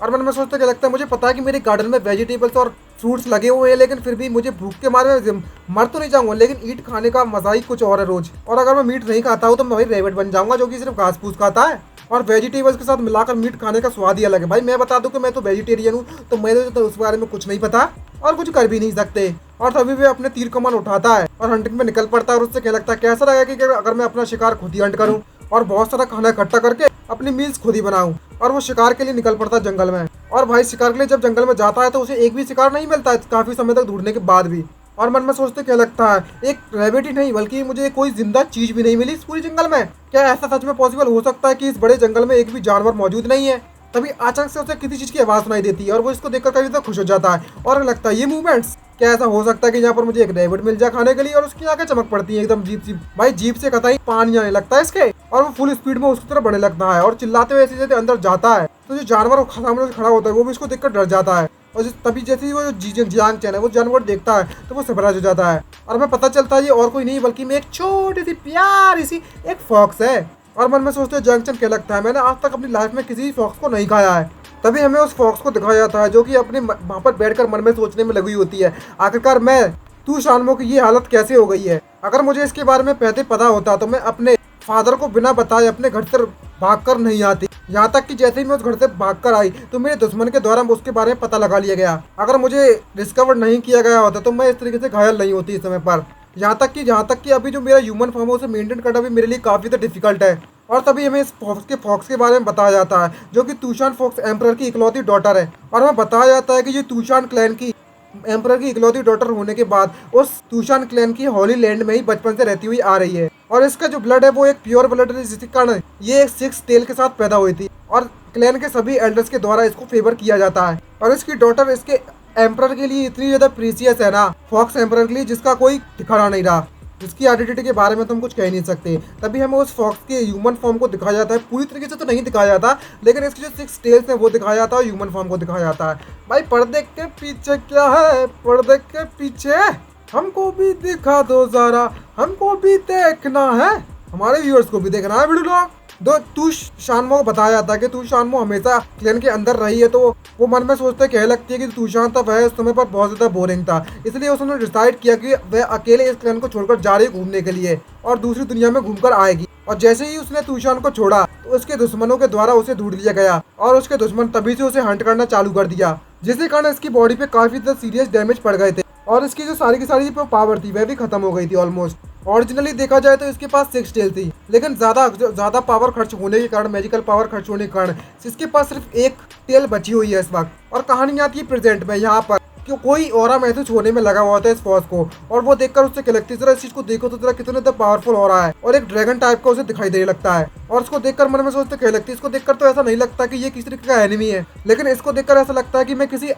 और मन में सोचते क्या लगता है, मुझे पता है कि मेरे गार्डन में वेजिटेबल्स और फ्रूट्स लगे हुए हैं, लेकिन फिर भी मुझे भूख के मारे मर तो नहीं जाऊंगा, लेकिन ईट खाने का मजा ही कुछ और है रोज। और अगर मैं मीट नहीं खाता हूँ तो मैं भाई रेबिट बन जाऊंगा, जो कि सिर्फ घास फूस खाता है, और वेजिटेबल्स के साथ मिलाकर मीट खाने का स्वाद ही अलग है। भाई मैं बता दूं कि मैं तो वेजिटेरियन हूँ, तो मेरे तो उस बारे में कुछ नहीं पता और कुछ कर भी नहीं सकते। और तभी वे अपने तीर कमान उठाता है और हंटिंग में निकल पड़ता है, और उससे क्या लगता है कैसा लगा कि अगर मैं अपना शिकार खुद ही हंट करूँ और बहुत सारा खाना इकट्ठा करके अपनी मील्स खुद ही बनाऊं। और वो शिकार के लिए निकल पड़ता है जंगल में, और भाई शिकार के लिए जब जंगल में जाता है तो उसे एक भी शिकार नहीं मिलता है काफी समय तक ढूंढने के बाद भी। और मन में सोचते क्या लगता है, एक रैबिट ही नहीं बल्कि मुझे कोई जिंदा चीज भी नहीं मिली इस पूरी जंगल में। क्या ऐसा सच में पॉसिबल हो सकता है कि इस बड़े जंगल में एक भी जानवर मौजूद नहीं है। तभी अचानक से उसे किसी चीज की आवाज सुनाई देती है, और वो इसको देखकर काफी ज्यादा खुश हो जाता है, और लगता है ये मूवमेंट्स, क्या ऐसा हो सकता है कि यहाँ पर मुझे एक रैबिट मिल जाए खाने के लिए। और उसकी आंखें चमक पड़ती है एकदम जीप भाई जीप से कतई पानी आने लगता है इसके, और वो फुल स्पीड में उसकी तरफ बढ़ने लगता है और चिल्लाते हुए ऐसे जैसे अंदर जाता है। तो जो जानवर सामने से खड़ा होता है वो भी इसको देखकर डर जाता है, और तभी जैसे ही वो जियांग चैन है वो जानवर देखता है तो वो सरप्राइज हो जाता है, और हमें पता चलता है ये और कोई नहीं बल्कि मैं एक छोटी सी प्यारी सी एक फॉक्स है। और मन में सोचते हैं जियांग चैन क्या लगता है, मैंने आज तक अपनी लाइफ में किसी फॉक्स को नहीं खाया है। तभी हमें उस फॉक्स को दिखाया जाता है जो कि अपने वहाँ पर बैठकर मन में सोचने में लगी होती है, आखिरकार मैं तू शानमो की ये हालत कैसे हो गई है। अगर मुझे इसके बारे में पहले पता होता तो मैं अपने फादर को बिना बताए अपने घर से भागकर नहीं आती, यहाँ तक कि जैसे ही मैं उस घर से भागकर आई तो मेरे दुश्मन के द्वारा उसके बारे में पता लगा लिया गया। अगर मुझे डिस्कवर नहीं किया गया होता तो मैं इस तरीके से घायल नहीं होती इस समय पर। यहाँ तक कि अभी जो मेरा ह्यूमन फॉर्म है उसे मेंटेन करना भी मेरे लिए काफ़ी ज़्यादा डिफिकल्ट है। और तभी हमें इस फॉक्स के बारे में बताया जाता है जो कि तूशान फॉक्स एम्परर की इकलौती डॉटर है, और हमें बताया जाता है कि ये तूशान क्लैन की एम्परर की इकलौती डॉटर होने के बाद उस तूशान क्लैन की हॉली लैंड में ही बचपन से रहती हुई आ रही है, और इसका जो ब्लड है वो एक प्योर ब्लड है, जिसके कारण ये एक 6 टेल के साथ पैदा हुई थी, और क्लैन के सभी एल्डर्स के द्वारा इसको फेवर किया जाता है। और इसकी डॉटर इसके एम्परर के लिए इतनी ज्यादा प्रीसियस है ना, फॉक्स एम्परर के लिए, जिसका कोई ठिकाना नहीं रहा, जिसकी आइडेंटिटी के बारे में तुम कुछ कह नहीं सकते। तभी हमें उस फॉक्स के ह्यूमन फॉर्म को दिखाया जाता है, पूरी तरीके से तो नहीं दिखाया जाता, लेकिन इसके जो 6 टेल्स हैं वो दिखाया जाता है, ह्यूमन फॉर्म को दिखाया जाता है। भाई पर्दे के पीछे क्या है, पर्दे के पीछे हमको भी दिखा दो जरा, हमको भी देखना है, हमारे व्यूअर्स को भी देखना है वीडियो। तू शानमो को बताया जाता है कि तू शानमो हमेशा क्लैन के अंदर रही है, तो वो मन में सोचते कह लगती है कि तूशान था वह उस समय पर बहुत ज़्यादा बोरिंग था, इसलिए उसने डिसाइड किया कि वह अकेले इस क्लैन को छोड़कर जा रही है घूमने के लिए और दूसरी दुनिया में घूमकर आएगी। और जैसे ही उसने तूशान को छोड़ा तो उसके दुश्मनों के द्वारा उसे ढूंढ लिया गया, और उसके दुश्मन तभी से उसे हंट करना चालू कर दिया, जिसके कारण इसकी बॉडी पे काफ़ी ज़्यादा सीरियस डैमेज पड़ गए थे, और इसकी जो सारी की सारी पावर थी वह भी खत्म हो गई थी ऑलमोस्ट। ओरिजिनली देखा जाए तो इसके पास 6 टेल थी, लेकिन ज्यादा पावर खर्च होने के कारण, मैजिकल पावर खर्च होने के कारण इसके पास सिर्फ 1 टेल बची हुई है इस वक्त। और कहानी आती है प्रेजेंट में यहाँ पर, कि कोई ऑरा महसूस होने में लगा हुआ होता है इस फॉक्स को, और वो देखकर उससे क्या लगती है, जरा इस चीज को देखो तो जरा कितने ज़्यादा पावरफुल हो रहा है और एक ड्रैगन टाइप का उसे दिखाई देने लगता है। और उसको देखकर मन में सोचते क्या लगती है, इसको देखकर तो ऐसा नहीं लगता कि ये किसी तरीके का एनिमी है, लेकिन इसको देखकर ऐसा लगता है कि मैं किसी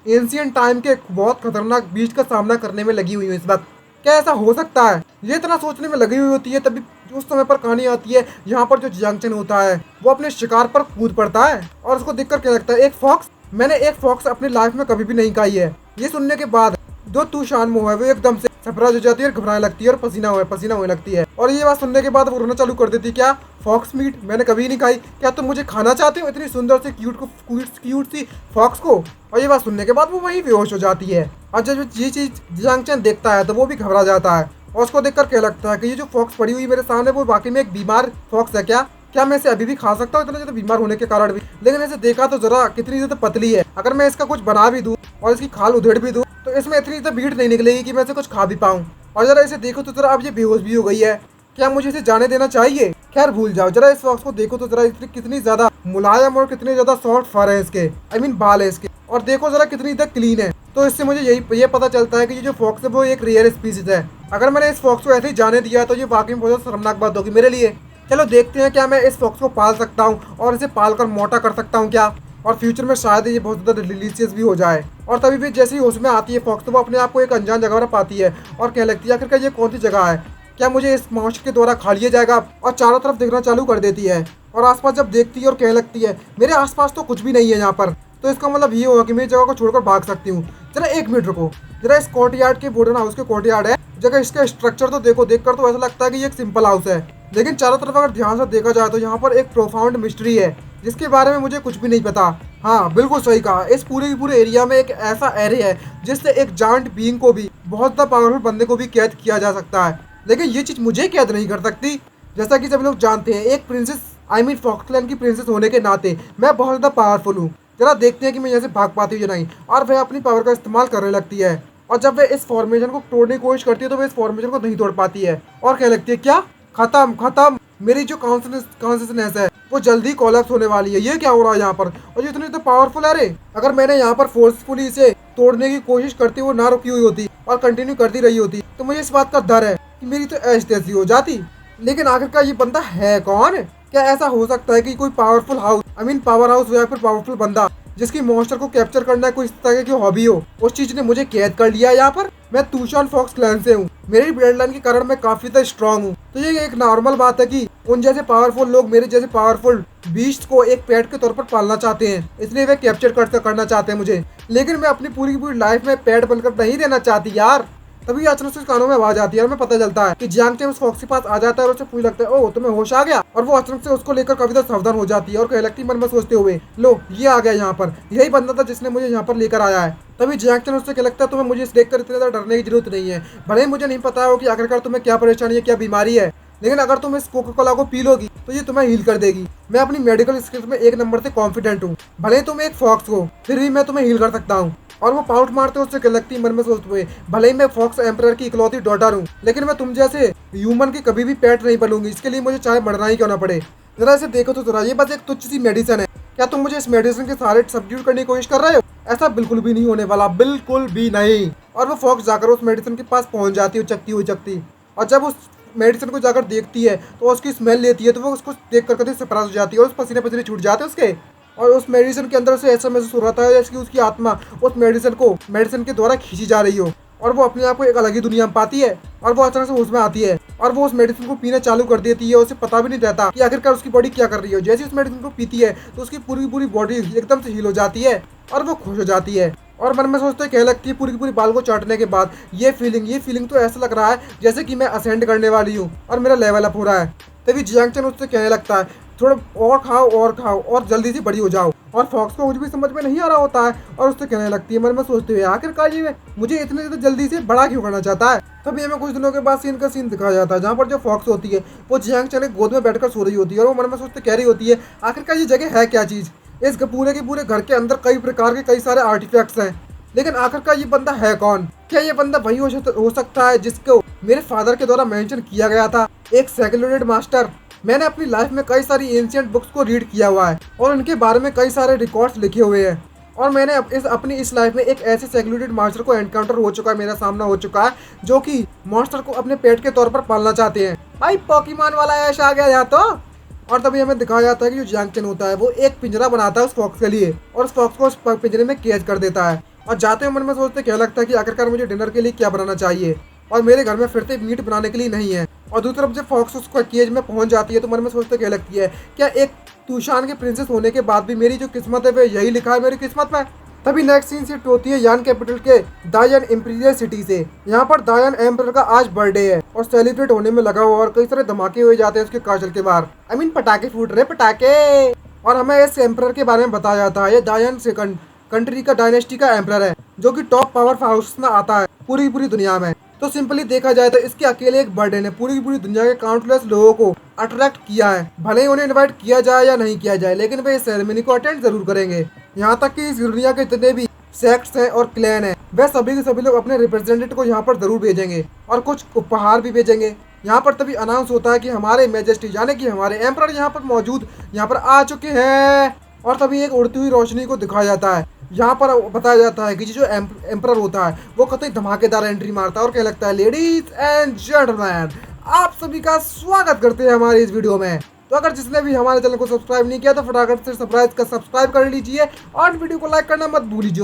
एंशियंट टाइम के बहुत खतरनाक बीच का सामना करने में लगी हुई हूँ इस वक्त। क्या ऐसा हो सकता है? ये इतना सोचने में लगी हुई होती है, तभी उस समय पर कहानी आती है यहाँ पर जो जियांग चेन होता है वो अपने शिकार पर कूद पड़ता है। और उसको देखकर क्या लगता है, एक फॉक्स, मैंने एक फॉक्स अपनी लाइफ में कभी भी नहीं खाई है। ये सुनने के बाद जो तू शान मो है वो एकदम से सरप्राइज हो जाती है और घबराने लगती है और पसीना होने लगती है। और ये बात सुनने के बाद वो रोना चालू कर देती है, क्या फॉक्स मीट मैंने कभी नहीं खाई, क्या तुम मुझे खाना चाहते हो, इतनी सुंदर सी क्यूट सी फॉक्स को। और ये बात सुनने के बाद वो वहीं बेहोश हो जाती है। और जब ये चीज जियांग चेन देखता है तो वो भी घबरा जाता है और उसको देखकर क्या लगता है कि ये जो फॉक्स पड़ी हुई मेरे सामने वो वाकई में एक बीमार फॉक्स है क्या? क्या मैं इसे अभी भी खा सकता हूँ इतना ज़्यादा बीमार होने के कारण भी? लेकिन इसे देखा तो जरा कितनी ज़्यादा पतली है, अगर मैं इसका कुछ बना भी दूँ और इसकी खाल उधेड़ भी दूँ तो इसमें इतनी ज़्यादा भीड़ नहीं निकलेगी कि मैं इसे कुछ खा भी पाऊँ। और जरा इसे देखो तो जरा अब ये बेहोश भी हो गई है, क्या मुझे इसे जाने देना चाहिए? खैर भूल जाओ, जरा इस फॉक्स को देखो तो जरा इसकी कितनी ज्यादा मुलायम और कितने ज्यादा सॉफ्ट फर है इसके, आई मीन बाल है इसके, और देखो जरा कितनी ज्यादा क्लीन है। तो इससे मुझे ये पता चलता है कि ये जो फॉक्स है वो एक रेयर स्पीसीज है। अगर मैंने इस फॉक्स को ऐसे ही जाने दिया तो ये वाकई में बहुत शर्मनाक बात होगी मेरे लिए। चलो देखते हैं क्या मैं इस फॉक्स को पाल सकता हूँ और इसे पाल कर मोटा कर सकता हूँ क्या, और फ्यूचर में शायद ये बहुत ज़्यादा डिलीशियस भी हो जाए। और तभी भी जैसे ही उसमें आती है फॉक्स तो वो अपने आप को एक अनजान जगह पर पाती है और कहने लगती है आखिरकार ये कौन सी जगह है, क्या मुझे इस मॉन्स्टर के द्वारा खा लिया जाएगा? और चारों तरफ देखना चालू कर देती है और आसपास जब देखती है और कहने लगती है मेरे आसपास तो कुछ भी नहीं है यहाँ पर, तो इसका मतलब ये होगा कि मैं जगह को छोड़कर भाग सकती हूँ। जरा एक मिनट रुको, जरा इस कोर्टयार्ड के वुडन हाउस के कोर्टयार्ड है जगह, इसका स्ट्रक्चर तो देखकर तो ऐसा लगता है कि ये एक सिंपल हाउस है, लेकिन चारों तरफ अगर ध्यान से देखा जाए तो यहाँ पर एक प्रोफाउंड मिस्ट्री है जिसके बारे में मुझे कुछ भी नहीं पता। हाँ बिल्कुल सही कहा, इस पूरे एरिया में एक ऐसा एरिया है जिससे एक जायंट बीइंग को भी, बहुत ज़्यादा पावरफुल बंदे को भी कैद किया जा सकता है, लेकिन ये चीज़ मुझे कैद नहीं कर सकती। जैसा कि सब लोग जानते हैं एक प्रिंसेस, आई मीन फॉक्सलैंड की प्रिंसेस होने के नाते मैं बहुत ज़्यादा पावरफुल हूँ। जरा देखते हैं कि मैं यहाँ से भाग पाती हूँ या नहीं। और वह अपनी पावर का इस्तेमाल करने लगती है और जब वह इस फॉर्मेशन को तोड़ने की कोशिश करती है तो वह इस फॉर्मेशन को नहीं तोड़ पाती है और कहने लगती है क्या खत्म, मेरी जो कॉन्शियसनेस है वो जल्दी कोलैप्स होने वाली है। ये क्या हो रहा है यहाँ पर, और ये इतनी तो पावरफुल है रे, अगर मैंने यहाँ पर फोर्सफुली इसे तोड़ने की कोशिश करती वो ना रुकी हुई होती और कंटिन्यू करती रही होती तो मुझे इस बात का डर है कि मेरी तो ऐसी तैसी हो जाती। लेकिन आखिरकार ये बंदा है कौन? क्या ऐसा हो सकता है कि कोई powerful house, I mean power house या फिर पावरफुल बंदा जिसकी मॉन्स्टर को कैप्चर करना कोई इस तरह की हॉबी हो, उस चीज ने मुझे कैद कर लिया यहाँ पर? मैं तूशान फॉक्स क्लैन से हूँ, मेरी ब्लड लाइन के कारण मैं काफी ज्यादा स्ट्रांग हूँ, तो ये एक नॉर्मल बात है कि उन जैसे पावरफुल लोग मेरे जैसे पावरफुल बीस्ट को एक पेट के तौर पर पालना चाहते हैं, इसलिए वे कैप्चर करना चाहते हैं मुझे। लेकिन मैं अपनी पूरी की पूरी लाइफ में पेट बनकर नहीं देना चाहती यार। तभी अचानक से कानों में आवाज आती है और मैं पता चलता है कि जियांग चेन उस फॉक्स के पास आ जाता है और उसे पूछ लगता है ओह तुम्हें होश आ गया, और वो अचानक से उसको लेकर काफी ज्यादा सावधान हो जाती है और कहने लगती है मन में सोचते हुए लो ये आ गया यहाँ पर, यही बंदा था जिसने मुझे यहाँ पर लेकर आया है। तभी जियांग चेन उससे क्या लगता है तुम्हें मुझे इस देखकर इतने ज्यादा डरने की जरूरत नहीं है, भले ही मुझे नहीं पता हो कि आखिरकार तुम्हें क्या परेशानी है, क्या बीमारी है, लेकिन अगर तुम इस कोका कोला को पी लोगी तो ये तुम्हें हील कर देगी। मैं अपनी मेडिकल स्किल्स में एक नंबर से कॉन्फिडेंट हूँ, भले ही तुम एक फॉक्स हो फिर भी मैं तुम्हें हील कर सकता हूँ। और वो पाउट मारते उससे क्या लगती मन में सोचते हुए भले ही मैं फॉक्स एम्परर की इकलौती डॉटर हूँ, लेकिन मैं तुम जैसे ह्यूमन की कभी भी पेट नहीं बनूंगी, इसके लिए मुझे चाहे मरना ही क्यों ना पड़े। जरा इसे देखो तो जरा, ये बस एक तुच्छ सी मेडिसिन है, क्या तुम मुझे इस मेडिसिन के सारे सब्स्टिट्यूट करने की कोशिश कर रहे हो? ऐसा बिल्कुल भी नहीं होने वाला, बिल्कुल भी नहीं। और वो फॉक्स जाकर उस मेडिसिन के पास पहुंच जाती है उचकती, और जब उस मेडिसिन को जाकर देखती है तो उसकी स्मेल लेती है तो वो उसको देख कर कभी सरप्राइज हो जाती है और उस पसीने छूट जाते हैं उसके, और उस मेडिसिन के अंदर से ऐसा महसूस हो रहा था जैसे कि उसकी आत्मा उस मेडिसिन के द्वारा खींची जा रही हो, और वो अपने आप को एक अलग ही दुनिया में पाती है। और वो अचानक से उसमें आती है और वो उस मेडिसिन को पीना चालू कर देती है, उसे पता भी नहीं रहता कि आखिरकार उसकी बॉडी क्या कर रही है। जैसे उस मेडिसिन को पीती है तो उसकी पूरी बॉडी एकदम से हील हो जाती है और वो खुश हो जाती है और मन में सोचते कह लगती है पूरी की पूरी बाल को चाटने के बाद ये फीलिंग तो ऐसा लग रहा है जैसे कि मैं असेंड करने वाली हूँ और मेरा लेवल अप हो रहा है। तभी जियांग चेन उससे कहने लगता है थोड़ा और खाओ और जल्दी से बड़ी हो जाओ, और फॉक्स को कुछ भी समझ में नहीं आ रहा होता है और उससे कहने लगती है मन में सोचते हुए आखिरकार ये मुझे इतने ज़्यादा जल्दी से बड़ा क्यों करना चाहता है। तभी हमें कुछ दिनों के बाद सीन दिखाया जाता है जहाँ पर जो फॉक्स होती है वो जियांग चेन के गोद में बैठकर सो रही होती है और वो मन में सोचते कह रही होती है आखिरकार ये जगह है क्या चीज़। इस पूरे के पूरे घर के अंदर कई प्रकार के कई सारे आर्टिफैक्ट्स हैं, लेकिन आखिरकार ये बंदा है कौन? क्या ये बंदा वही हो सकता है जिसको मेरे फादर के द्वारा मेंशन किया गया था, एक सेक्रेटेड मास्टर? मैंने अपनी लाइफ में कई सारी एंशिएंट बुक्स को रीड किया हुआ है और उनके बारे में कई सारे रिकॉर्ड्स लिखे हुए हैं, और मैंने अपनी इस लाइफ में एक ऐसे सेक्लूडेड मॉन्स्टर को एनकाउंटर हो चुका है, मेरा सामना हो चुका है, जो कि मॉन्स्टर को अपने पेट के तौर पर पालना चाहते हैं। भाई पोकेमॉन वाला ऐश आ गया यहाँ तो। और तभी हमें दिखाया जाता है कि जो जियांग चेन होता है वो एक पिंजरा बनाता है उस फॉक्स के लिए, और उस फॉक्स को उस पिंजरे में कैद कर देता है। और जाते हुए मन में सोचते क्या लगता है कि आखिरकार मुझे डिनर के लिए क्या बनाना चाहिए, और मेरे घर में फिर से मीट बनाने के लिए नहीं है। और दूसरी तरफ जब फॉक्स उसको केज में पहुंच जाती है तो मन में सोचते क्या लगती है, क्या एक तूशान के प्रिंसेस होने के बाद भी मेरी जो किस्मत है वो यही लिखा है मेरी किस्मत में। तभी नेक्स्ट सीन शिफ्ट होती है यान कैपिटल के दायन इंपीरियल सिटी से। यहाँ पर दायन एम्परर का आज बर्थडे है और सेलिब्रेट होने में लगा हुआ, और कई सारे धमाके हुए जाते हैं उसके काजल के बाहर। पटाखे फूट रहे पटाखे। और हमें इस एम्परर के बारे में बताया जाता है, ये दायन सेकंड कंट्री का डायनेस्टी का एम्परर है, जो कि टॉप पावर हाउस में आता है पूरी दुनिया में। तो सिंपली देखा जाए तो इसके अकेले एक बर्थडे ने पूरी दुनिया के काउंटलेस लोगों को अट्रैक्ट किया है। भले ही उन्हें इनवाइट किया जाए या नहीं किया जाए, लेकिन वे इस सेरेमनी को अटेंड जरूर करेंगे। यहाँ तक कि इस दुनिया के जितने भी सेक्ट्स हैं और क्लैन हैं, वह सभी के सभी लोग अपने रिप्रेजेंटेटिव को यहाँ पर जरूर भेजेंगे और कुछ उपहार भी भेजेंगे। यहाँ पर तभी अनाउंस होता है कि हमारे मेजेस्टी यानी कि हमारे एम्परर यहाँ पर मौजूद यहाँ पर आ चुके हैं। और तभी एक उड़ती हुई रोशनी को दिखाया जाता है। यहाँ पर बताया जाता है कि जो एम्परर होता है वो कतई धमाकेदार एंट्री मारता है और क्या लगता है, लेडीज एंड जेंटलमैन आप सभी का स्वागत करते हैं हमारे इस वीडियो में। तो अगर जिसने भी हमारे चैनल को सब्सक्राइब नहीं किया तो फटाफट से सब्सक्राइब कर लीजिए और वीडियो को लाइक करना मत भूलिए,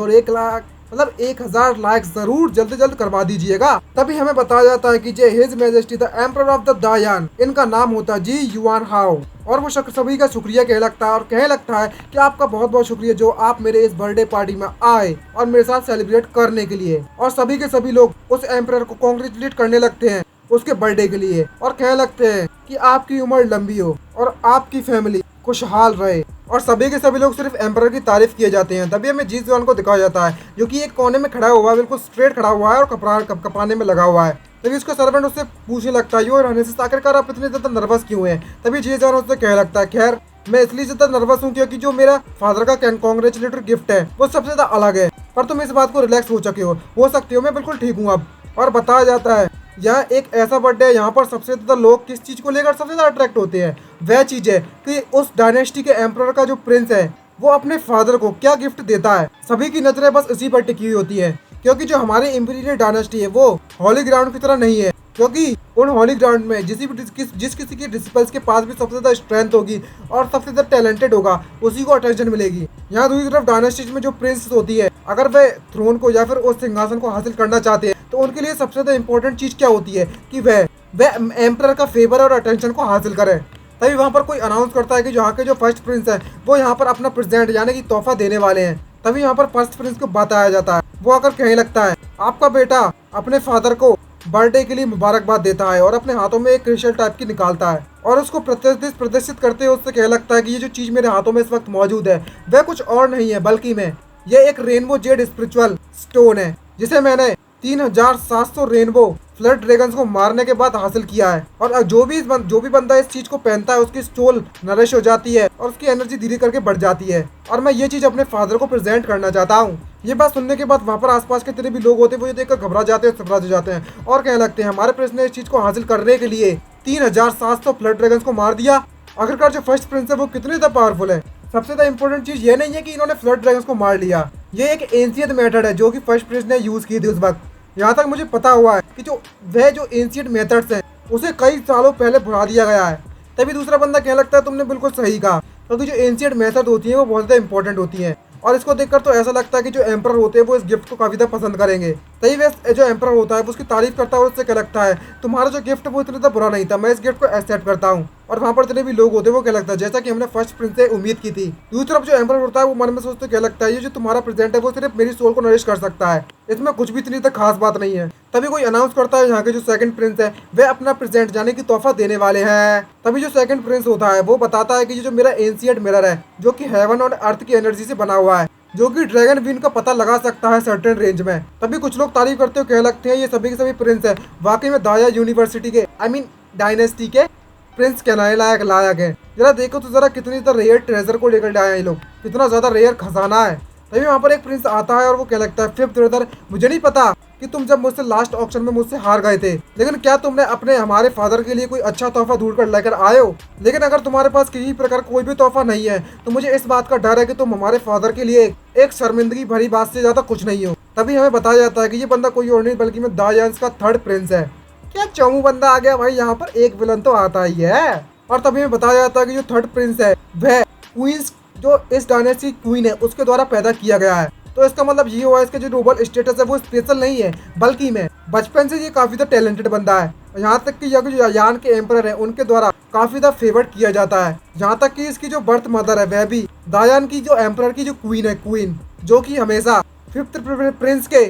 और 1,00,000 लाइक जरूर जल्द करवा दीजिएगा। तभी हमें बताया जाता है कि जे his majesty the emperor of the दायान, इनका नाम होता है जी युआन हाओ, और वो सभी का शुक्रिया कहने लगता है और कहने लगता है कि आपका बहुत शुक्रिया जो आप मेरे इस बर्थडे पार्टी में आए और मेरे साथ सेलिब्रेट करने के लिए। और सभी के सभी लोग उस एम्परर को कॉन्ग्रेचुलेट करने लगते हैं उसके बर्थडे के लिए, और कहने लगते हैं कि आपकी उम्र लंबी हो और आपकी फैमिली खुशहाल रहे। और सभी के सभी लोग सिर्फ एम्परर की तारीफ किए जाते हैं। तभी हमें जी जुआन को दिखाया जाता है, जो कि एक कोने में खड़ा हुआ है, बिल्कुल स्ट्रेट खड़ा हुआ है और कपाने में लगा हुआ है। तभी उसका सर्वेंट उससे पूछने लगता है, यो रहने से आखिरकार आप इतने ज्यादा नर्वस क्यों हैं? तभी जी जुआन उससे कहने लगता है, खैर मैं इसलिए ज्यादा नर्वस हूँ क्योंकि जो मेरा फादर का कॉन्ग्रेचुलेटरी गिफ्ट है वो सबसे ज्यादा अलग है, पर तुम इस बात को रिलैक्स हो सकते हो मैं बिल्कुल ठीक हूँ अब। और बताया जाता है यह एक ऐसा बर्थडे है यहाँ पर सबसे ज्यादा लोग किस चीज को लेकर सबसे ज्यादा अट्रैक्ट होते हैं, वह चीज है कि उस डायनेस्टी के एम्परर का जो प्रिंस है वो अपने फादर को क्या गिफ्ट देता है। सभी की नजरें बस इसी पर टिकी हुई होती है, क्योंकि जो हमारी इंपीरियल डायनेस्टी है वो हॉली ग्राउंड की तरह नहीं है, क्योंकि उन हॉली ग्राउंड में जिस किसी के डिसिपल्स के पास भी सबसे ज्यादा स्ट्रेंथ होगी और सबसे ज्यादा टैलेंटेड होगा उसी को अटेंशन मिलेगी। यहाँ दूसरी तरफ डायनेस्टी में जो प्रिंस होती है, अगर वे थ्रोन को या फिर उस सिंहासन को हासिल करना चाहते हैं तो उनके लिए सबसे ज्यादा इंपॉर्टेंट चीज क्या होती है कि वह एम्परर का फेवर और अटेंशन को हासिल करें। तभी वहाँ पर कोई अनाउंस करता है कि यहाँ के जो फर्स्ट प्रिंस है वो यहाँ पर अपना प्रेजेंट यानी कि तोहफा देने वाले हैं। तभी यहाँ पर फर्स्ट प्रिंस को बताया जाता है, वो आकर कहने लगता है आपका बेटा अपने फादर को बर्थडे के लिए मुबारकबाद देता है और अपने हाथों में एक क्रिस्टल टाइप की निकालता है और उसको प्रदर्शित करते हुए उससे कहने लगता है कि ये जो चीज मेरे हाथों में इस वक्त मौजूद है वह कुछ और नहीं है बल्कि यह एक रेनबो जेड स्पिरिचुअल स्टोन है, जिसे मैंने 3,700 रेनबो फ्लड ड्रैगन्स को मारने के बाद हासिल किया है। और जो भी बंदा इस चीज को पहनता है उसकी सोल नरिश हो जाती है और उसकी एनर्जी धीरे करके बढ़ जाती है, और मैं ये चीज अपने फादर को प्रेजेंट करना चाहता हूँ। ये बात सुनने के बाद वहाँ पर आसपास के जितने भी लोग होते हैं वो ये देखकर घबरा जाते हैं, सरप्राइज हो जाते हैं और कहने लगते हैं हमारे प्रिंस ने इस चीज को हासिल करने के लिए 3,700 फ्लड ड्रैगन्स को मार दिया। आखिरकार जो फर्स्ट प्रिंस है वो कितने ज्यादा पावरफुल है। सबसे ज्यादा इंपॉर्टेंट चीज ये नहीं है कि इन्होंने फ्लड ड्रैगन्स को मार लिया, ये एक एंशिएंट मेथड है जो कि फर्स्ट प्रिंस ने यूज की थी उस वक्त। यहाँ तक मुझे पता हुआ है कि जो एंशिएंट मेथड्स हैं उसे कई सालों पहले भुला दिया गया है। तभी दूसरा बंदा कहने लगता है तुमने बिल्कुल सही कहा, क्योंकि जो एंशिएंट मेथड होती है वो बहुत ज़्यादा इंपॉर्टेंट होती हैं और इसको देखकर तो ऐसा लगता है कि जो एम्परर होते हैं वो इस गिफ्ट को काफी ज्यादा पसंद करेंगे। तभी वह जो एम्परर होता है वो उसकी तारीफ करता है और उससे क्या लगता है तुम्हारा जो गिफ्ट वो इतना बुरा नहीं था, मैं इस गिफ्ट को एक्सेप्ट करता हूँ। और वहाँ पर जितने भी लोग होते हैं वो क्या लगता है जैसा कि हमने फर्स्ट प्रिंस से उम्मीद की थी। दूसरी तरफ जो एम्परर होता है वो मन में सोचते क्या लगता है ये जो तुम्हारा प्रेजेंट है वो सिर्फ मेरी सोल को नरिश कर सकता है, इसमें कुछ भी इतनी तक खास बात नहीं है। तभी कोई अनाउंस करता है यहाँ के जो सेकंड प्रिंस है वे अपना प्रेजेंट यानी कि तोहफा देने वाले हैं। तभी जो सेकंड प्रिंस होता है वो बताता है कि ये जो मेरा एंशिएंट मिरर है जो कि हेवन और अर्थ की एनर्जी से बना हुआ है, जो कि ड्रैगन विन का पता लगा सकता है सर्टेन रेंज में। तभी कुछ लोग तारीफ करते हुए कह लगते हैं ये सभी के सभी प्रिंस है वाकई में दाया यूनिवर्सिटी के डायनेस्टी के प्रिंस कहलाने लायक है। जरा देखो तो जरा कितनी ज्यादा रेयर ट्रेजर को लेकर आए हैं ये लोग, कितना ज्यादा रेयर खजाना है। तभी वहाँ पर एक प्रिंस आता है और वो क्या लगता है फिफ्थ ब्रदर मुझे नहीं पता कि तुम जब मुझसे लास्ट ऑक्शन में मुझसे हार गए थे, लेकिन क्या तुमने अपने हमारे फादर के लिए कोई अच्छा तोहफा ढूंढ कर लेकर आए हो? लेकिन अगर तुम्हारे पास किसी प्रकार कोई भी तोहफा नहीं है तो मुझे इस बात का डर है कि तुम हमारे फादर के लिए एक शर्मिंदगी भरी बात से ज्यादा कुछ नहीं हो। तभी हमें बताया जाता है कि ये बंदा कोई और नहीं बल्कि मैं दायान्स का थर्ड प्रिंस है। क्या चौमू बंदा आ गया भाई, यहाँ पर एक विलन तो आता ही है। और तभी हमें बताया जाता है कि जो थर्ड प्रिंस है वह क्वींस जो इस डायनेस्टी क्वीन है उसके द्वारा पैदा किया गया है। तो इसका मतलब ये हुआ इसका जो नोबल स्टेटस है वो स्पेशल नहीं है, बल्कि मैं बचपन से ये काफी ज्यादा टैलेंटेड बंदा है। यहाँ तक कि यह जो यान के एम्परर है उनके द्वारा काफी ज्यादा फेवर्ड किया जाता है। यहाँ तक कि इसकी जो बर्थ मदर है वह भी दायान की जो एम्परर की जो क्वीन है, क्वीन जो कि हमेशा फिफ्थ प्रिंस के